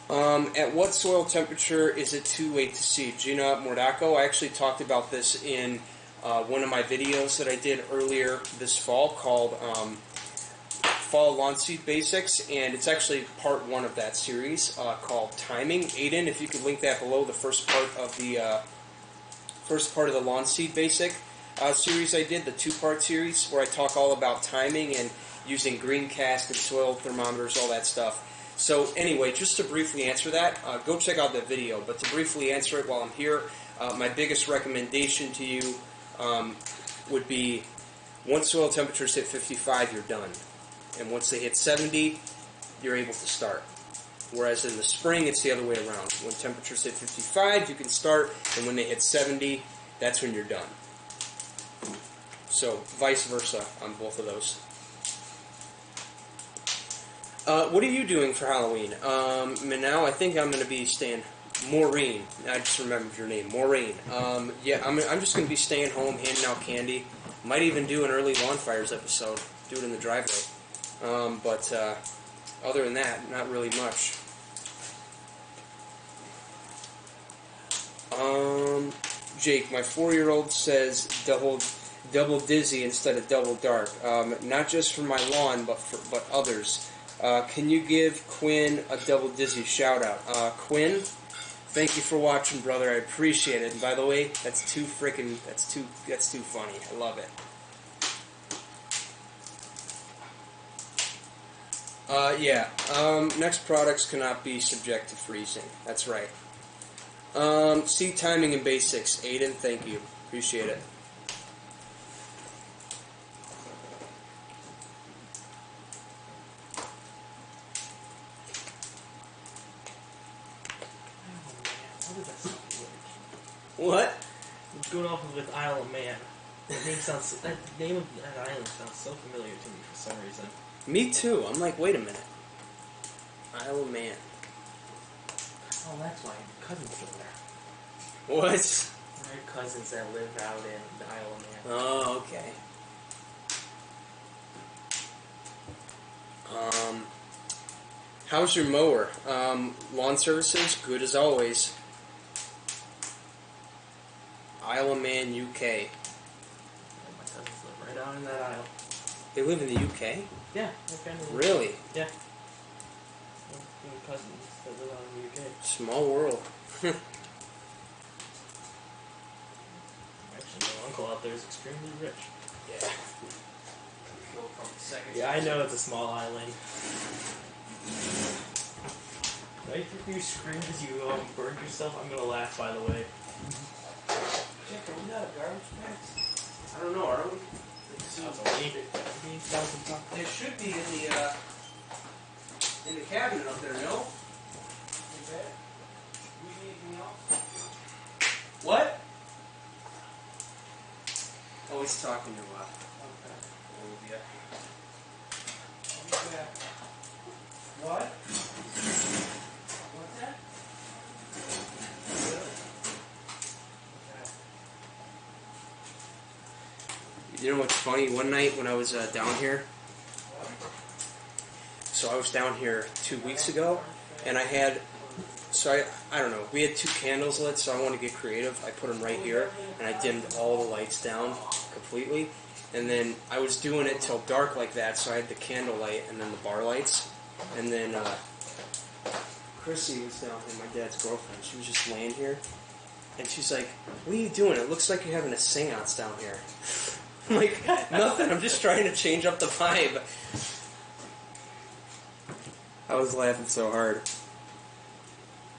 At what soil temperature is it too late to seed? Gina Mordaco, I actually talked about this in one of my videos that I did earlier this fall called Fall Lawn Seed Basics, and it's actually part one of that series called Timing. Aiden, if you could link that below, the first part of the Lawn Seed Basic series I did, the two-part series where I talk all about timing and using green cast and soil thermometers, all that stuff. So anyway, just to briefly answer that, go check out that video. But to briefly answer it while I'm here, my biggest recommendation to you would be once soil temperatures hit 55, you're done. And once they hit 70, you're able to start. Whereas in the spring, it's the other way around. When temperatures hit 55, you can start, and when they hit 70, that's when you're done. So, vice versa on both of those. What are you doing for Halloween? Now I think I'm going to be staying... Maureen. I just remembered your name. Maureen. Yeah, I'm just going to be staying home, handing out candy. Might even do an early Lawn Fires episode. Do it in the driveway. But other than that, not really much. Jake, my 4-year-old says double dizzy instead of double dark. Not just for my lawn, but others. Can you give Quinn a double dizzy shout out? Quinn, thank you for watching, brother. I appreciate it. And by the way, that's too funny. I love it. Next products cannot be subject to freezing. That's right. Seed timing and basics. Aiden, thank you. Appreciate it. What? Going off with Isle of Man. The name of that island sounds so familiar to me for some reason. Me too. I'm like, wait a minute. Isle of Man. Oh, that's why your cousins live there. What? I have cousins that live out in the Isle of Man. Oh, okay. How's your mower? Lawn services, good as always. Isle of Man, UK. Yeah, my cousins live right out in that aisle. They live in the UK? Yeah, my family. Really? Yeah. Cousins that live out in the UK. Small world. Actually, my uncle out there is extremely rich. Yeah. Yeah, I know it's a small island. Right if you screamed as you burned yourself, I'm gonna laugh, by the way. Jack, are we not a garbage bags? I don't know, are we? They should be in the cabinet up there, no? You need anything else? always talking to Okay. Olivia. I'll be back. What? What's that? You know what's funny? One night when I was down here, so I was down here 2 weeks ago, and I had, so I don't know, we had 2 candles lit, so I wanted to get creative. I put them right here, and I dimmed all the lights down completely, and then I was doing it till dark like that, so I had the candle light and then the bar lights, and then Chrissy was down here, my dad's girlfriend. She was just laying here, and she's like, "What are you doing? It looks like you're having a seance down here." I'm like, nothing, I'm just trying to change up the vibe. I was laughing so hard.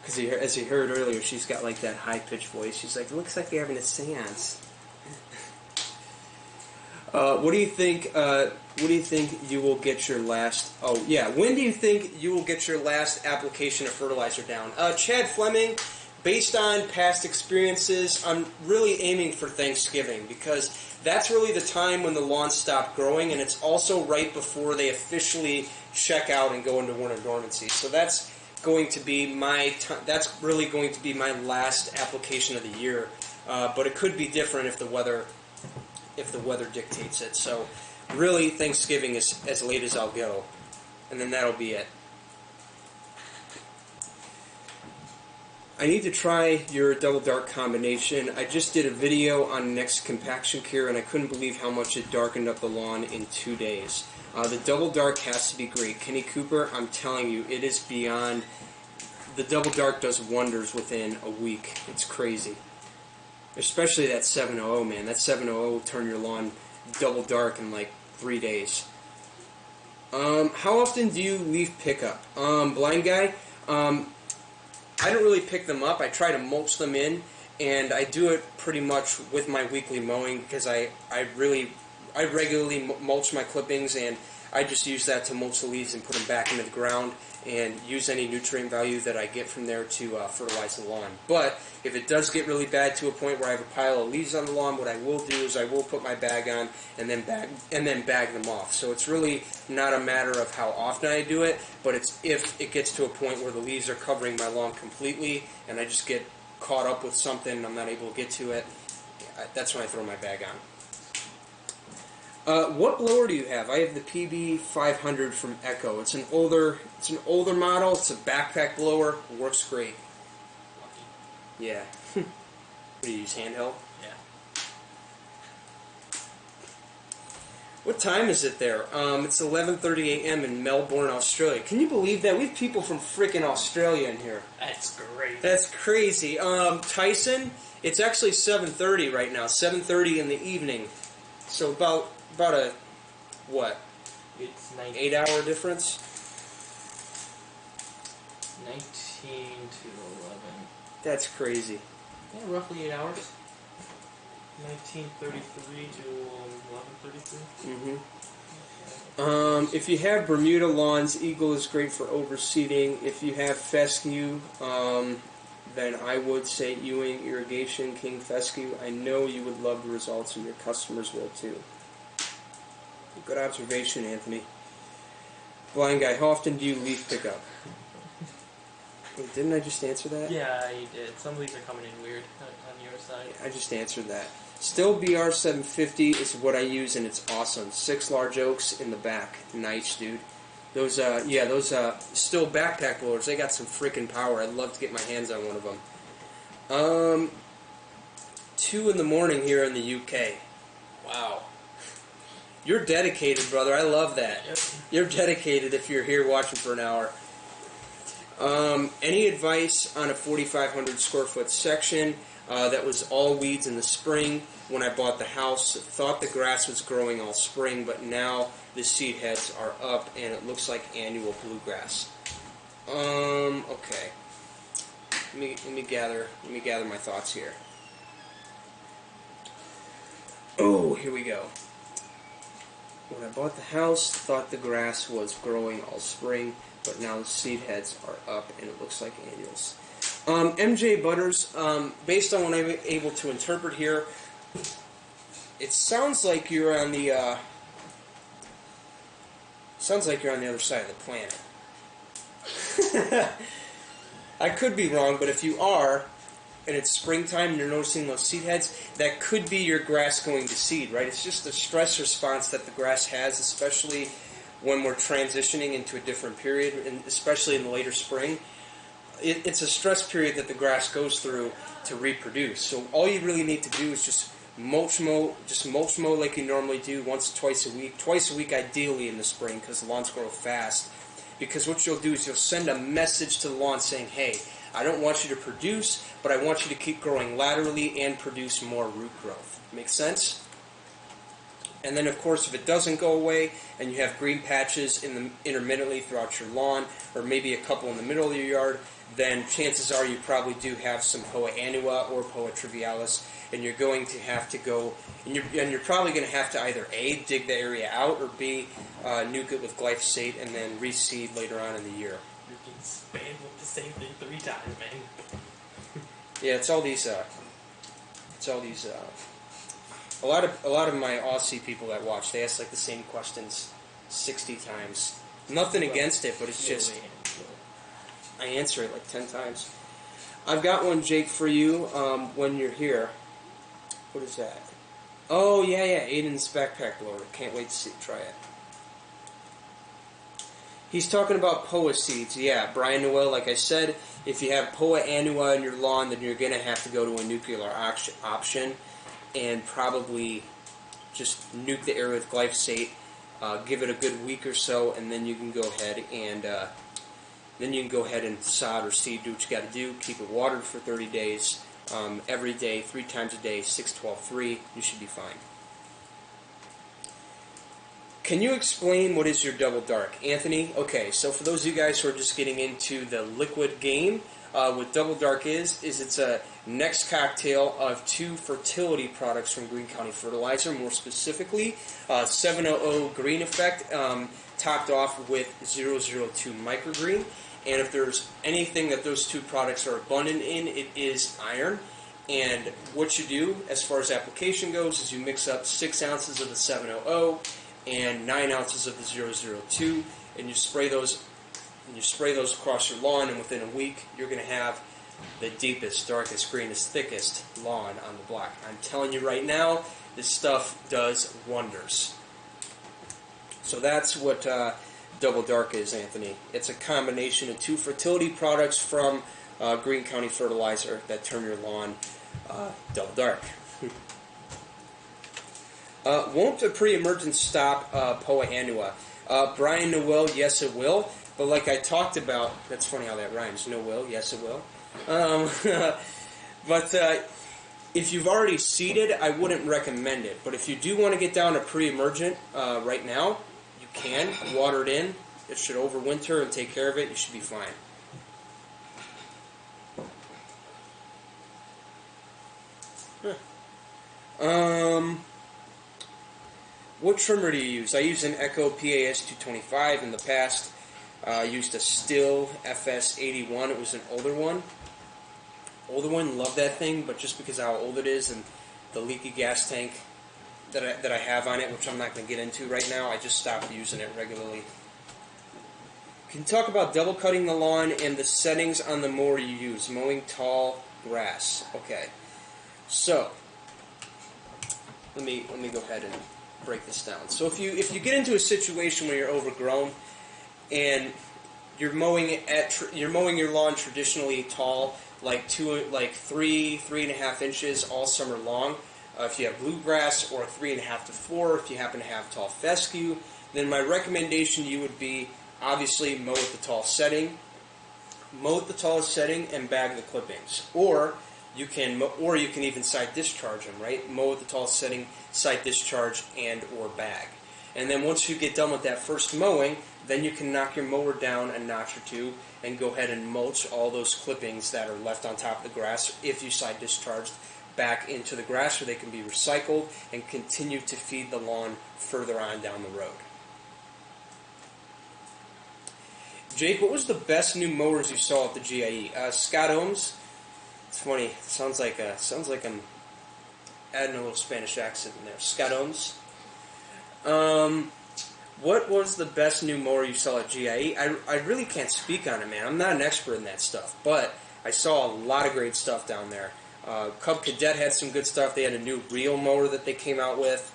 Because as you heard earlier, she's got like that high-pitched voice. She's like, "It looks like you're having a seance." What do you think? What do you think you will get your last? Oh yeah, when do you think you will get your last application of fertilizer down? Chad Fleming, based on past experiences, I'm really aiming for Thanksgiving because that's really the time when the lawns stop growing, and it's also right before they officially check out and go into winter dormancy. So that's going to be my that's really going to be my last application of the year. But it could be different if the weather dictates it. So really, Thanksgiving is as late as I'll go, and then that'll be it. I need to try your double dark combination. I just did a video on Next Compaction Cure, and I couldn't believe how much it darkened up the lawn in 2 days. The double dark has to be great. Kenny Cooper, I'm telling you, it is beyond. The double dark does wonders within a week. It's crazy. Especially that 700, man. That 700 will turn your lawn double dark in like 3 days. How often do you leaf pickup? Blind guy, I don't really pick them up. I try to mulch them in, and I do it pretty much with my weekly mowing because I regularly mulch my clippings, and I just use that to mulch the leaves and put them back into the ground and use any nutrient value that I get from there to fertilize the lawn. But if it does get really bad to a point where I have a pile of leaves on the lawn, what I will do is I will put my bag on and then bag them off. So it's really not a matter of how often I do it, but it's if it gets to a point where the leaves are covering my lawn completely and I just get caught up with something and I'm not able to get to it, that's when I throw my bag on. What blower do you have? I have the PB500 from Echo. It's an older model. It's a backpack blower. It works great. Lucky. Yeah. What do you use, handheld? Yeah. What time is it there? It's 11:30 a.m. in Melbourne, Australia. Can you believe that? We have people from freaking Australia in here. That's great. That's crazy. Tyson, it's actually 7:30 right now. 7:30 in the evening. So about a, what? It's 8-hour difference? 19 to 11. That's crazy. Yeah, roughly 8 hours. 19:33 to 11:33. Mm-hmm. If you have Bermuda lawns, Eagle is great for overseeding. If you have fescue, then I would say Ewing Irrigation, King Fescue. I know you would love the results, and your customers will too. Good observation, Anthony. Blind guy, how often do you leaf pickup? Wait, didn't I just answer that? Yeah, you did. Some leaves are coming in weird on your side. I just answered that. Still BR750 is what I use, and it's awesome. 6 large oaks in the back. Nice, dude. Those still backpack blowers, they got some freaking power. I'd love to get my hands on one of them. 2 in the morning here in the UK. Wow. You're dedicated, brother. I love that. Yep. You're dedicated if you're here watching for an hour. Any advice on a 4,500 square foot section that was all weeds in the spring when I bought the house? Thought the grass was growing all spring, but now the seed heads are up and it looks like annual bluegrass. Okay. Let me gather my thoughts here. Oh, here we go. When I bought the house, thought the grass was growing all spring, but now the seed heads are up and it looks like annuals. MJ Butters, based on what I'm able to interpret here, It sounds like you're on the other side of the planet. I could be wrong, but if you are, and it's springtime and you're noticing those seed heads, that could be your grass going to seed, right? It's just a stress response that the grass has, especially when we're transitioning into a different period, and especially in the later spring. It's a stress period that the grass goes through to reproduce. So all you really need to do is just mulch mow like you normally do once, twice a week. Twice a week ideally in the spring because the lawns grow fast. Because what you'll do is you'll send a message to the lawn saying, hey, I don't want you to produce, but I want you to keep growing laterally and produce more root growth. Make sense? And then, of course, if it doesn't go away and you have green patches intermittently throughout your lawn, or maybe a couple in the middle of your yard, then chances are you probably do have some Poa annua or Poa trivialis, and you're going to have to go, and you're probably going to have to either A, dig the area out, or B, nuke it with glyphosate and then reseed later on in the year. You can spam with the same thing 3 times, man. Yeah, it's all these. A lot of my Aussie people that watch, they ask like the same questions 60 times. Nothing against it, but it's just I answer it like 10 times. I've got one, Jake, for you when you're here. What is that? Oh, yeah, Aiden's backpack blower. Can't wait to try it. He's talking about Poa seeds. Yeah, Brian Noel, like I said, if you have Poa annua in your lawn, then you're going to have to go to a nuclear option and probably just nuke the area with glyphosate. Give it a good week or so, and then you can go ahead and sod or seed. Do what you got to do. Keep it watered for 30 days. Every day, 3 times a day, 6, 12, 3. You should be fine. Can you explain what is your double dark? Anthony? Okay, so for those of you guys who are just getting into the liquid game, what double dark is it's a next cocktail of 2 fertility products from Greene County Fertilizer, more specifically 700 Green Effect, topped off with 002 Microgreen. And if there's anything that those 2 products are abundant in, it is iron. And what you do as far as application goes is you mix up 6 ounces of the 700 and 9 ounces of the 002, and you spray those across your lawn, and within a week you're going to have the deepest, darkest, greenest, thickest lawn on the block. I'm telling you right now, this stuff does wonders. So that's what Double Dark is, Anthony. It's a combination of 2 fertility products from Greene County Fertilizer that turn your lawn double dark. Won't a pre-emergence stop Poa annua? Brian Noel, yes it will. But like I talked about, that's funny how that rhymes. Noel, yes it will. But if you've already seeded, I wouldn't recommend it. But if you do want to get down to pre-emergent right now, you can water it in. It should overwinter and take care of it. You should be fine. What trimmer do you use? I use an Echo PAS 225 in the past. I used a Stihl FS81. It was an older one. Love that thing, but just because of how old it is and the leaky gas tank that I have on it, which I'm not going to get into right now, I just stopped using it regularly. Can you talk about double cutting the lawn and the settings on the mower you use? Mowing tall grass. Okay. So, let me go ahead and break this down. So if you get into a situation where you're overgrown and you're mowing your lawn traditionally tall, like 3.5 inches all summer long. If you have bluegrass, or 3.5 to 4, if you happen to have tall fescue, then my recommendation to you would be obviously mow at the tall setting. Mow at the tallest setting and bag the clippings, or you can even side discharge them. Right, mow at the tallest setting, side discharge, and or bag. And then once you get done with that first mowing, then you can knock your mower down a notch or 2 and go ahead and mulch all those clippings that are left on top of the grass if you side discharged back into the grass, so they can be recycled and continue to feed the lawn further on down the road. Jake, what was the best new mowers you saw at the GIE? Scott Ohms. It's funny. Sounds like I'm adding a little Spanish accent in there. Scotones. What was the best new mower you saw at GIE? I really can't speak on it, man. I'm not an expert in that stuff, but I saw a lot of great stuff down there. Cub Cadet had some good stuff. They had a new reel mower that they came out with.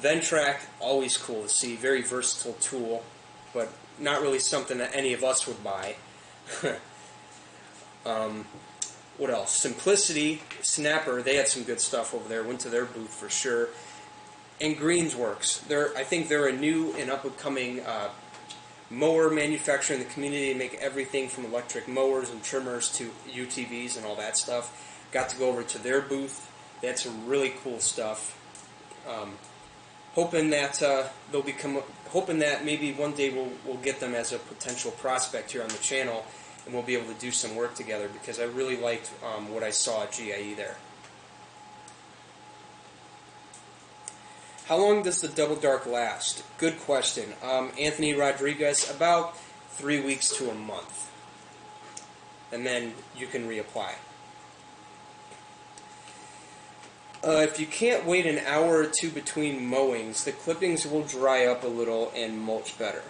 Ventrac, always cool to see. Very versatile tool, but not really something that any of us would buy. What else? Simplicity, Snapper, they had some good stuff over there. Went to their booth for sure. And Greensworks. I think they're a new and up-and-coming mower manufacturer in the community. They make everything from electric mowers and trimmers to UTVs and all that stuff. Got to go over to their booth. They had some really cool stuff. Hoping that hoping that maybe one day we'll get them as a potential prospect here on the channel, and we'll be able to do some work together, because I really liked what I saw at GIE there. How long does the Double Dark last? Good question. Anthony Rodriguez, about 3 weeks to a month. And then you can reapply. If you can't wait an hour or two between mowings, the clippings will dry up a little and mulch better.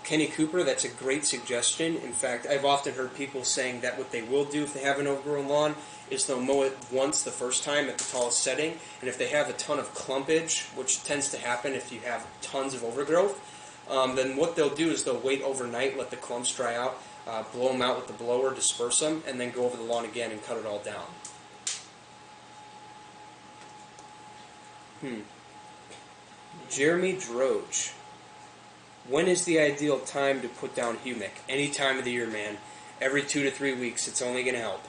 Kenny Cooper, that's a great suggestion. In fact, I've often heard people saying that what they will do if they have an overgrown lawn is they'll mow it once the first time at the tallest setting, and if they have a ton of clumpage, which tends to happen if you have tons of overgrowth, then what they'll do is they'll wait overnight, let the clumps dry out, blow them out with the blower, disperse them, and then go over the lawn again and cut it all down. Jeremy Droge. When is the ideal time to put down humic? Any time of the year, man. Every 2 to 3 weeks. It's only going to help.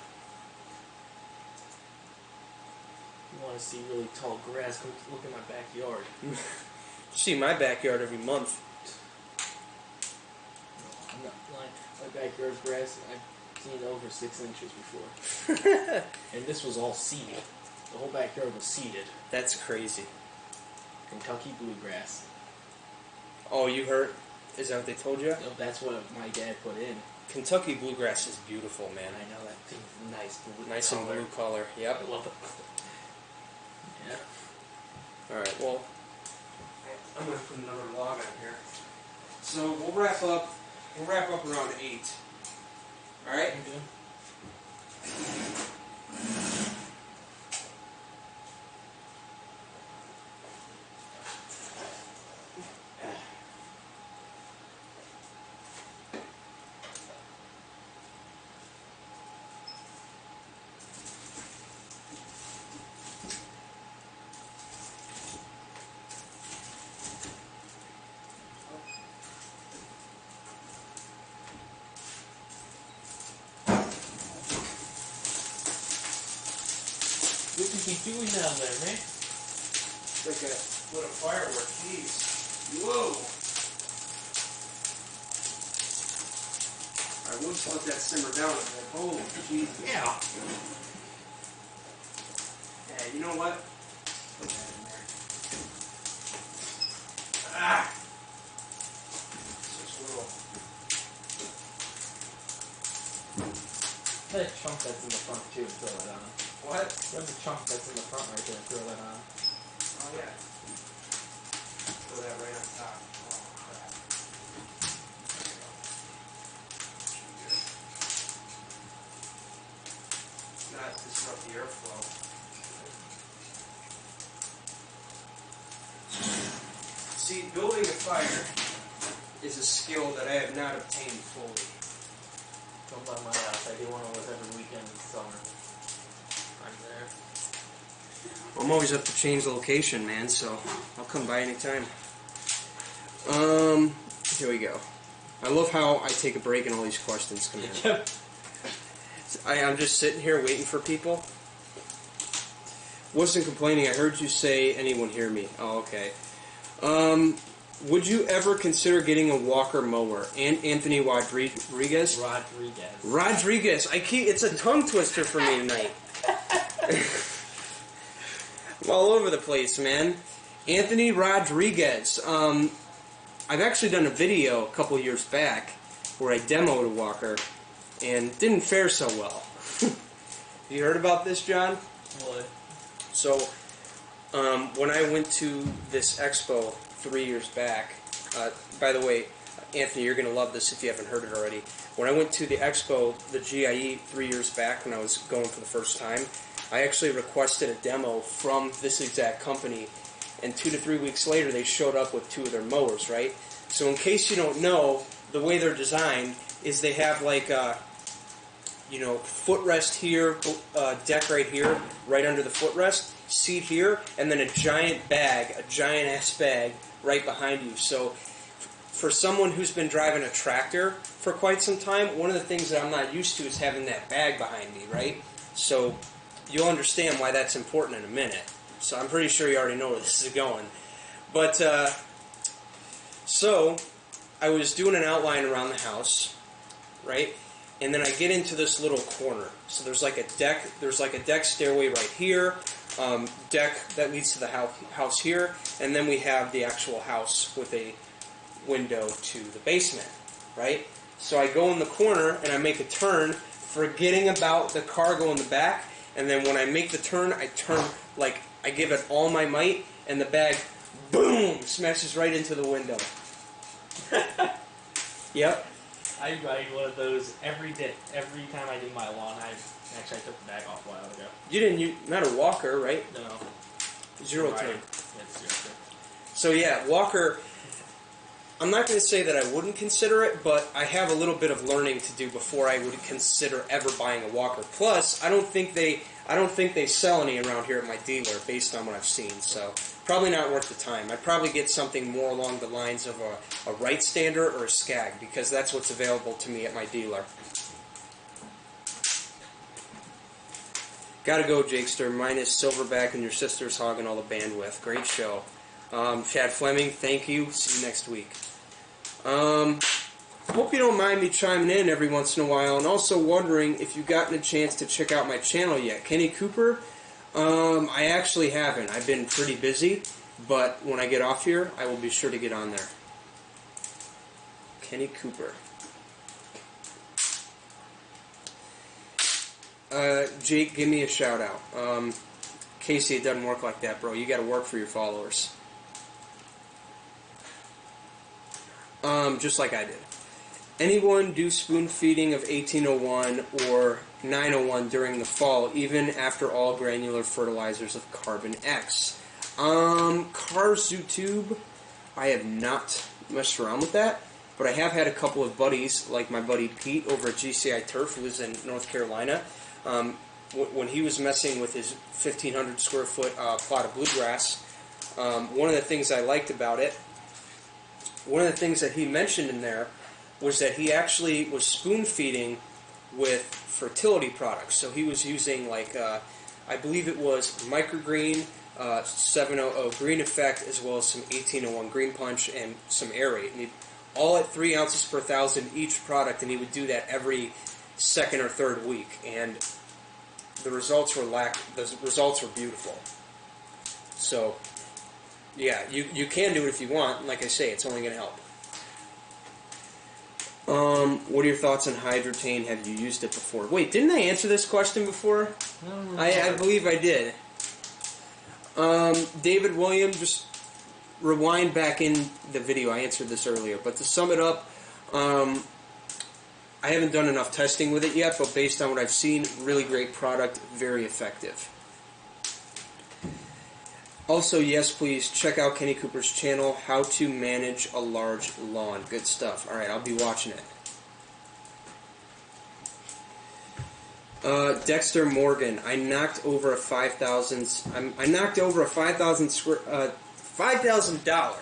You want to see really tall grass? Come look at my backyard. You see my backyard every month. No, I'm not lying. My backyard's grass, I've seen over 6 inches before. And this was all seeded. The whole backyard was seeded. That's crazy. Kentucky bluegrass. Oh, you heard? Is that what they told you? No, that's what my dad put in. Kentucky bluegrass is beautiful, man. I know, that thing's nice. Nice and blue color. Yep. I love it. Yeah. Alright, well, I'm going to put another log on here. So we'll wrap up around 8. Alright? Okay. What did you doing down there, man? Like a foot of firework, jeez. Whoa! I will just let that simmer down a bit. Oh, jeez. Yeah. Yeah, you know what? Put that in there. Ah! Just a little. That chunk that's in the front too, throw that on. What? There's a chunk that's in the front right there, throw that on. Oh, yeah. Throw that right on top. Oh, crap. Not disrupt the airflow. See, building a fire is a skill that I have not obtained fully. Come by my house. I do one almost every weekend in the summer. I'm there. I'm always up to change the location, man, so I'll come by anytime. Here we go. I love how I take a break and all these questions come in. I'm just sitting here waiting for people. Wasn't complaining. I heard you say, anyone hear me? Oh, okay. Would you ever consider getting a walker mower? And Anthony Rodriguez? Rodriguez. It's a tongue twister for me tonight. I'm all over the place, man. Anthony Rodriguez. I've actually done a video a couple years back where I demoed a walker and didn't fare so well. You heard about this, John? What? So, when I went to this expo 3 years back, by the way, Anthony, you're going to love this if you haven't heard it already. When I went to the expo, the GIE, 3 years back when I was going for the first time, I actually requested a demo from this exact company, and 2 to 3 weeks later they showed up with 2 of their mowers, right? So in case you don't know, the way they're designed is they have like a, footrest here, deck right here, right under the footrest, seat here, and then a giant ass bag right behind you. So for someone who's been driving a tractor for quite some time, one of the things that I'm not used to is having that bag behind me, right? So you'll understand why that's important in a minute. So I'm pretty sure you already know where this is going. But, so I was doing an outline around the house, right? And then I get into this little corner. So there's like a deck stairway right here, deck that leads to the house here, and then we have the actual house with a window to the basement, right? So I go in the corner and I make a turn, forgetting about the cargo in the back, and then when I make the turn, I turn like I give it all my might, and the bag, boom, smashes right into the window. Yep. I ride one of those every day. Every time I do my lawn, I took the bag off a while ago. You didn't, not a walker, right? No. Zero Right. turn. Yeah, it's 0 turn. So yeah, walker, I'm not going to say that I wouldn't consider it, but I have a little bit of learning to do before I would consider ever buying a walker. Plus, I don't think they sell any around here at my dealer based on what I've seen, so probably not worth the time. I'd probably get something more along the lines of a right stander or a skag, because that's what's available to me at my dealer. Gotta go, Jakester. Mine is Silverback and your sister's hogging all the bandwidth. Great show. Chad Fleming, thank you. See you next week. Hope you don't mind me chiming in every once in a while, and also wondering if you've gotten a chance to check out my channel yet. Kenny Cooper? I actually haven't. I've been pretty busy, but when I get off here, I will be sure to get on there. Kenny Cooper. Jake, give me a shout out. Casey, it doesn't work like that, bro. You got to work for your followers. Just like I did. Anyone do spoon feeding of 1801 or 901 during the fall, even after all granular fertilizers of carbon X? Carzutube, I have not messed around with that, but I have had a couple of buddies, like my buddy Pete over at GCI Turf, who is in North Carolina. When he was messing with his 1,500 square foot plot of bluegrass, one of the things I liked about it, one of the things that he mentioned in there was that he actually was spoon feeding with fertility products. So he was using like, I believe it was microgreen, 700 green effect, as well as some 1801 green punch and some aerate. And all at 3 ounces per 1,000 each product, and he would do that every second or third week. And the results were beautiful. So yeah, you can do it if you want. Like I say, it's only going to help. What are your thoughts on Hydrotane? Have you used it before? Wait, didn't I answer this question before? I believe I did. David William, just rewind back in the video. I answered this earlier. But to sum it up, I haven't done enough testing with it yet, but based on what I've seen, really great product, very effective. Also, yes, please check out Kenny Cooper's channel, How to Manage a Large Lawn. Good stuff. All right, I'll be watching it. Dexter Morgan, I knocked over a $5,000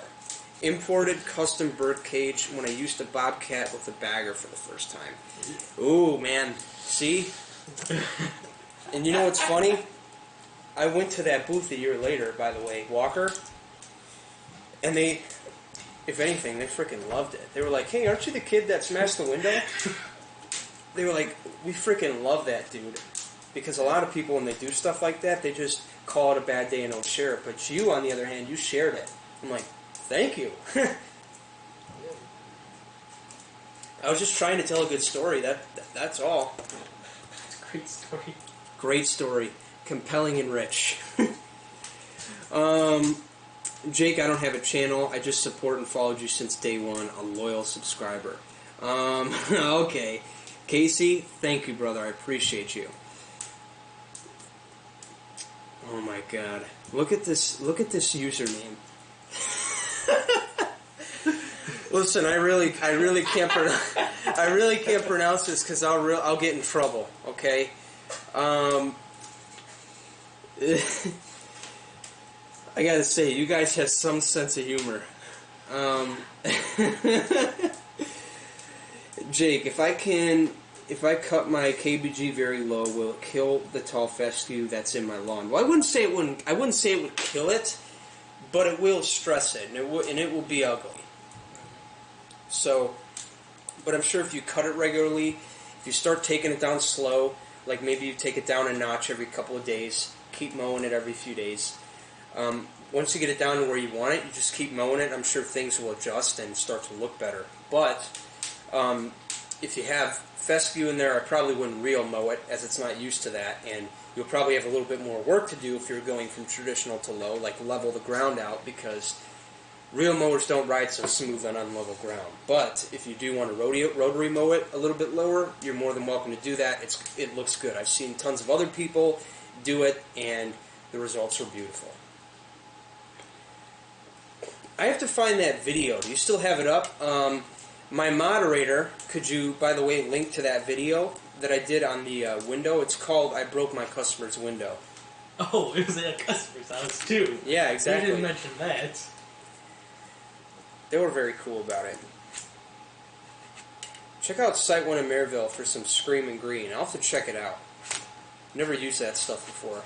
imported custom bird cage when I used a bobcat with a bagger for the first time. Ooh, man, see? And you know what's funny? I went to that booth a year later, by the way, Walker, and they, if anything, they freaking loved it. They were like, hey, aren't you the kid that smashed the window? They were like, we freaking love that, dude. Because a lot of people, when they do stuff like that, they just call it a bad day and don't share it. But you, on the other hand, you shared it. I'm like, thank you. I was just trying to tell a good story. That's all. It's a great story. Great story. Compelling and rich. Jake, I don't have a channel. I just support and followed you since day one. A loyal subscriber. Okay. Casey, thank you, brother. I appreciate you. Oh my God! Look at this! Look at this username. Listen, I really can't pronounce this because I'll get in trouble. Okay. I gotta say, you guys have some sense of humor. Jake, if I cut my KBG very low, will it kill the tall fescue that's in my lawn? Well, I wouldn't say it would kill it, but it will stress it, and it will be ugly. So, but I'm sure if you cut it regularly, if you start taking it down slow, like maybe you take it down a notch every couple of days, keep mowing it every few days. Once you get it down to where you want it, you just keep mowing it. I'm sure things will adjust and start to look better. But if you have fescue in there, I probably wouldn't real mow it, as it's not used to that, and you'll probably have a little bit more work to do if you're going from traditional to low, like level the ground out, because real mowers don't ride so smooth on unlevel ground. But if you do want to rotary mow it a little bit lower, you're more than welcome to do that. It looks good. I've seen tons of other people do it, and the results are beautiful. I have to find that video. Do you still have it up? My moderator, could you, by the way, link to that video that I did on the window? It's called I Broke My Customer's Window. Oh, it was at a customer's house, too. Yeah, exactly. You didn't mention that. They were very cool about it. Check out Site 1 in Maryville for some Screaming Green. I'll have to check it out. Never used that stuff before.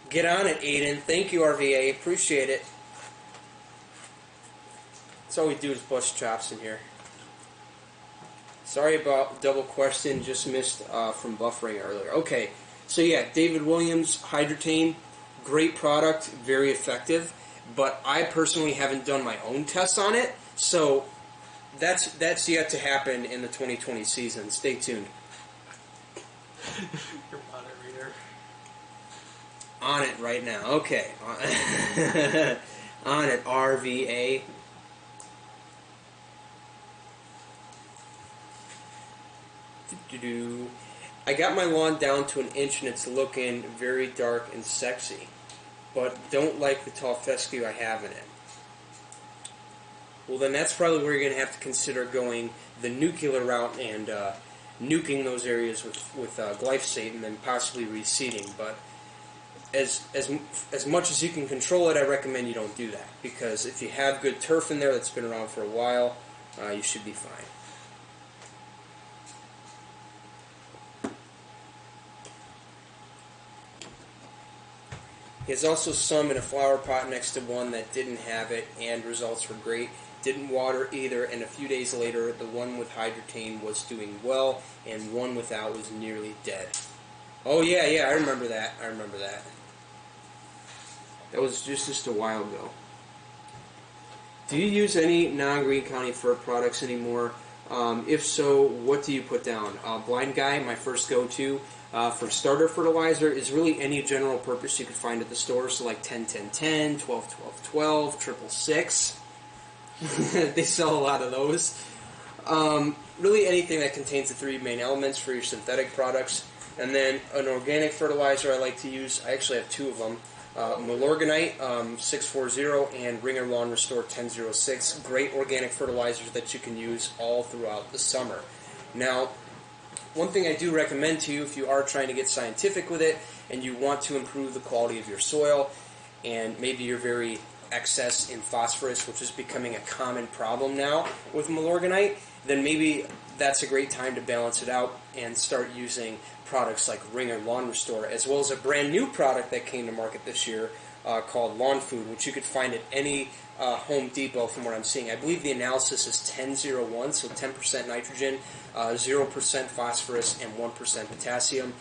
Get on it, Aiden. Thank you, RVA. Appreciate it. That's all we do is bust chops in here. Sorry about double question. Just missed from buffering earlier. Okay, so yeah, David Williams Hydrotane, great product, very effective. But I personally haven't done my own tests on it, so that's yet to happen in the 2020 season. Stay tuned. Your moderator. On it right now. Okay. On it, RVA. I got my lawn down to 1 inch and it's looking very dark and sexy, but don't like the tall fescue I have in it. Well, then that's probably where you're going to have to consider going the nuclear route and nuking those areas with glyphosate and then possibly reseeding. But as much as you can control it, I recommend you don't do that, because if you have good turf in there that's been around for a while, you should be fine. There's also some in a flower pot next to one that didn't have it, and results were great. Didn't water either, and a few days later, the one with Hydrotane was doing well, and one without was nearly dead. Oh yeah, I remember that. That was just a while ago. Do you use any non-Green County fir products anymore? If so, what do you put down? Blind Guy, my first go-to. For starter fertilizer is really any general purpose you could find at the store, so like 10-10-10, 12-12-12, 666. They sell a lot of those. Really anything that contains the 3 main elements for your synthetic products. And then an organic fertilizer I like to use, I actually have 2 of them. Milorganite 640 and Ringer Lawn Restore 1006. Great organic fertilizers that you can use all throughout the summer. Now, one thing I do recommend to you if you are trying to get scientific with it and you want to improve the quality of your soil, and maybe you're very excess in phosphorus, which is becoming a common problem now with Milorganite, then maybe that's a great time to balance it out and start using products like Ringer Lawn Restore, as well as a brand new product that came to market this year called Lawn Food, which you could find at any Home Depot from what I'm seeing. I believe the analysis is 10-01, so 10% nitrogen, 0% phosphorus, and 1% potassium.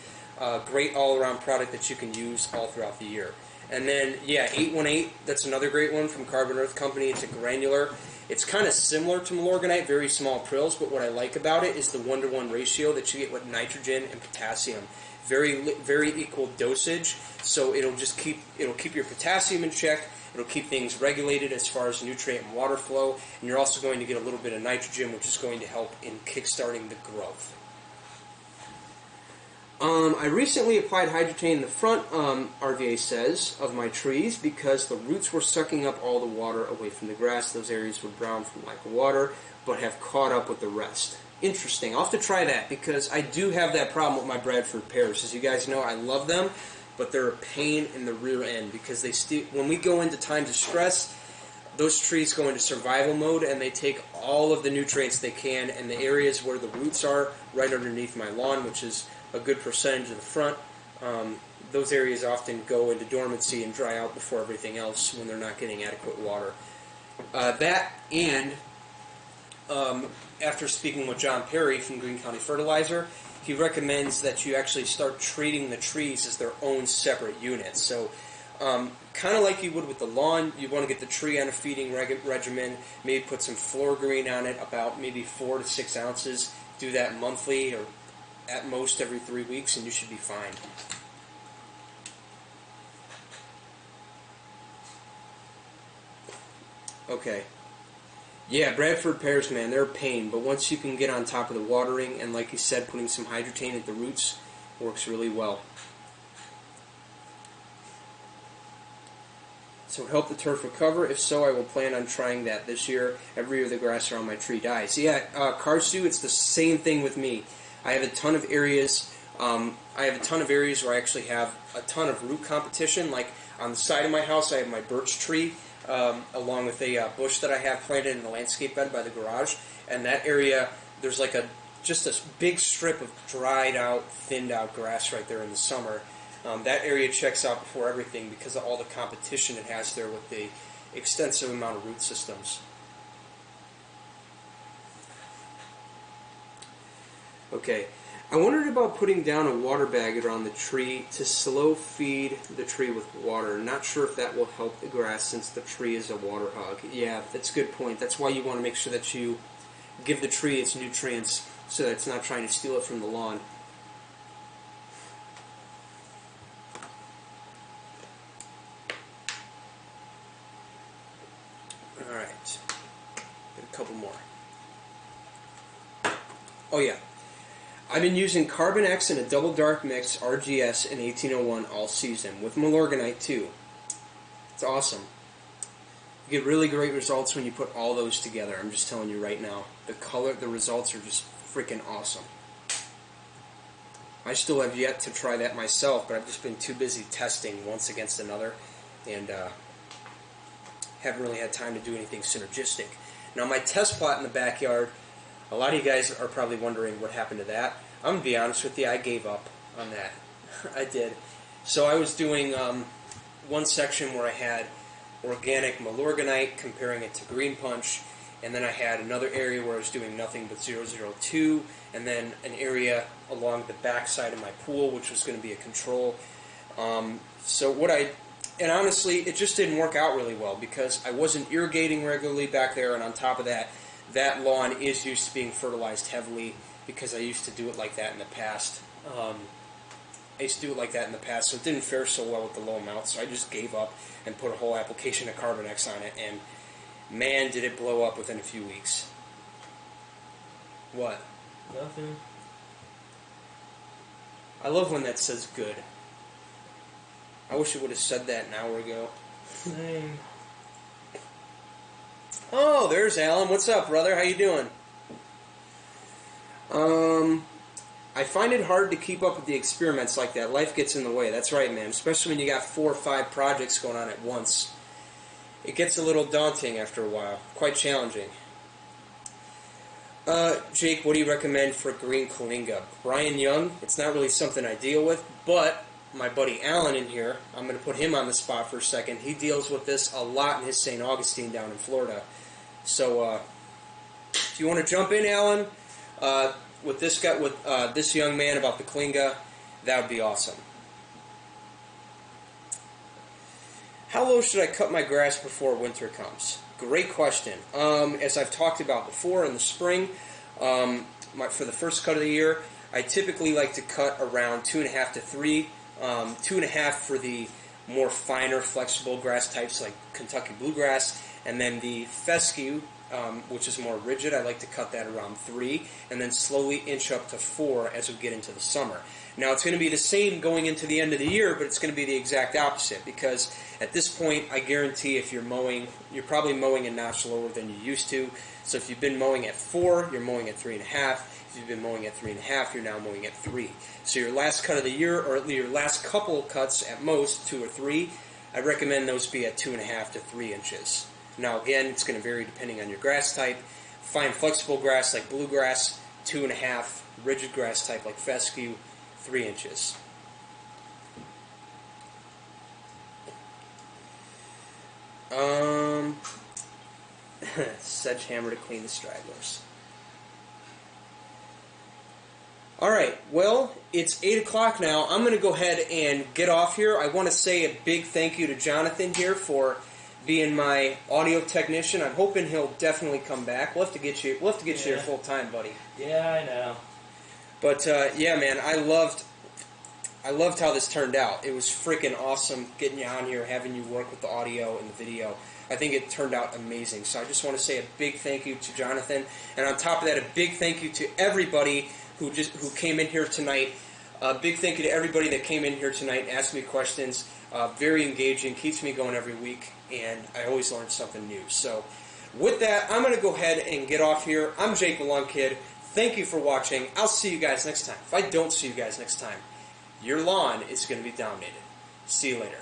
Great all-around product that you can use all throughout the year. And then, 818, that's another great one from Carbon Earth Company. It's a granular. It's kind of similar to Milorganite, very small prills, but what I like about it is the 1-to-1 ratio that you get with nitrogen and potassium. Very equal dosage, so it'll keep your potassium in check. It'll keep things regulated as far as nutrient and water flow, and you're also going to get a little bit of nitrogen, which is going to help in kickstarting the growth. I recently applied hydrotain in the front, RVA says, of my trees because the roots were sucking up all the water away from the grass. Those areas were brown from lack of water, but have caught up with the rest. Interesting. I'll have to try that because I do have that problem with my Bradford pears. As you guys know, I love them, but they're a pain in the rear end because when we go into times of stress, those trees go into survival mode and they take all of the nutrients they can, and the areas where the roots are right underneath my lawn, which is a good percentage of the front, those areas often go into dormancy and dry out before everything else when they're not getting adequate water. That and after speaking with John Perry from Greene County Fertilizer, he recommends that you actually start treating the trees as their own separate units. So kind of like you would with the lawn, you want to get the tree on a feeding regimen, maybe put some floor green on it, about maybe 4 to 6 ounces. Do that monthly or at most every 3 weeks, and you should be fine. Okay. Yeah, Bradford pears, man, they're a pain, but once you can get on top of the watering, and like you said, putting some hydrotain at the roots works really well. So help the turf recover? If so, I will plan on trying that this year. Every year the grass around my tree dies. Yeah, Karsu, it's the same thing with me. I have a ton of areas. Where I actually have a ton of root competition. Like on the side of my house, I have my birch tree, along with a bush that I have planted in the landscape bed by the garage. And that area, there's like just a big strip of dried out, thinned out grass right there in the summer. That area checks out before everything because of all the competition it has there with the extensive amount of root systems. Okay, I wondered about putting down a water bag around the tree to slow feed the tree with water. Not sure if that will help the grass since the tree is a water hog. Yeah, that's a good point. That's why you want to make sure that you give the tree its nutrients so that it's not trying to steal it from the lawn. Alright, get a couple more. Oh yeah. I've been using Carbon X in a double dark mix RGS in 1801 all season, with Milorganite too. It's awesome. You get really great results when you put all those together. I'm just telling you right now. The results are just freaking awesome. I still have yet to try that myself, but I've just been too busy testing once against another, and haven't really had time to do anything synergistic. Now my test plot in the backyard, a lot of you guys are probably wondering what happened to that. I'm going to be honest with you, I gave up on that. I did. So I was doing one section where I had organic Milorganite, comparing it to Green Punch, and then I had another area where I was doing nothing but 002, and then an area along the back side of my pool, which was going to be a control. And honestly, it just didn't work out really well because I wasn't irrigating regularly back there, and on top of that, that lawn is used to being fertilized heavily because I used to do it like that in the past. So it didn't fare so well with the low amount, so I just gave up and put a whole application of Carbon X on it, and man, did it blow up within a few weeks. What? Nothing. I love when that says good. I wish it would have said that an hour ago. Same. Oh, there's Alan. What's up, brother? How you doing? I find it hard to keep up with the experiments like that. Life gets in the way. That's right, man. Especially when you got 4 or 5 projects going on at once. It gets a little daunting after a while. Quite challenging. Jake, what do you recommend for green Kalinga? Brian Young, it's not really something I deal with, but my buddy Alan in here, I'm going to put him on the spot for a second. He deals with this a lot in his St. Augustine down in Florida. So, if you want to jump in, Alan, with this young man about the Kalinga, that would be awesome. How low should I cut my grass before winter comes? Great question. As I've talked about before, in the spring, for the first cut of the year, I typically like to cut around 2.5 to 3. 2.5 for the more finer, flexible grass types like Kentucky bluegrass, and then the fescue, which is more rigid, I like to cut that around 3, and then slowly inch up to 4 as we get into the summer. Now, it's going to be the same going into the end of the year, but it's going to be the exact opposite, because at this point, I guarantee if you're mowing, you're probably mowing a notch lower than you used to. So if you've been mowing at 4, you're mowing at 3.5. If you've been mowing at 3.5, you're now mowing at 3. So your last cut of the year, or your last couple of cuts at most, 2 or 3, I recommend those be at 2.5 to 3 inches. Now again, it's going to vary depending on your grass type. Fine flexible grass like bluegrass, 2.5. Rigid grass type like fescue, 3 inches. Sledgehammer to clean the stragglers. Alright, well, it's 8 o'clock now. I'm going to go ahead and get off here. I want to say a big thank you to Jonathan here for being my audio technician. I'm hoping he'll definitely come back. We'll have to get you here full time, buddy. Yeah, I know. But yeah, man, I loved how this turned out. It was freaking awesome getting you on here, having you work with the audio and the video. I think it turned out amazing. So I just want to say a big thank you to Jonathan, and on top of that, a big thank you to everybody who came in here tonight. A big thank you to everybody that came in here tonight and asked me questions. Very engaging, keeps me going every week, and I always learn something new. So with that, I'm going to go ahead and get off here. I'm Jake the Lawn Kid. Thank you for watching. I'll see you guys next time. If I don't see you guys next time, your lawn is going to be dominated. See you later.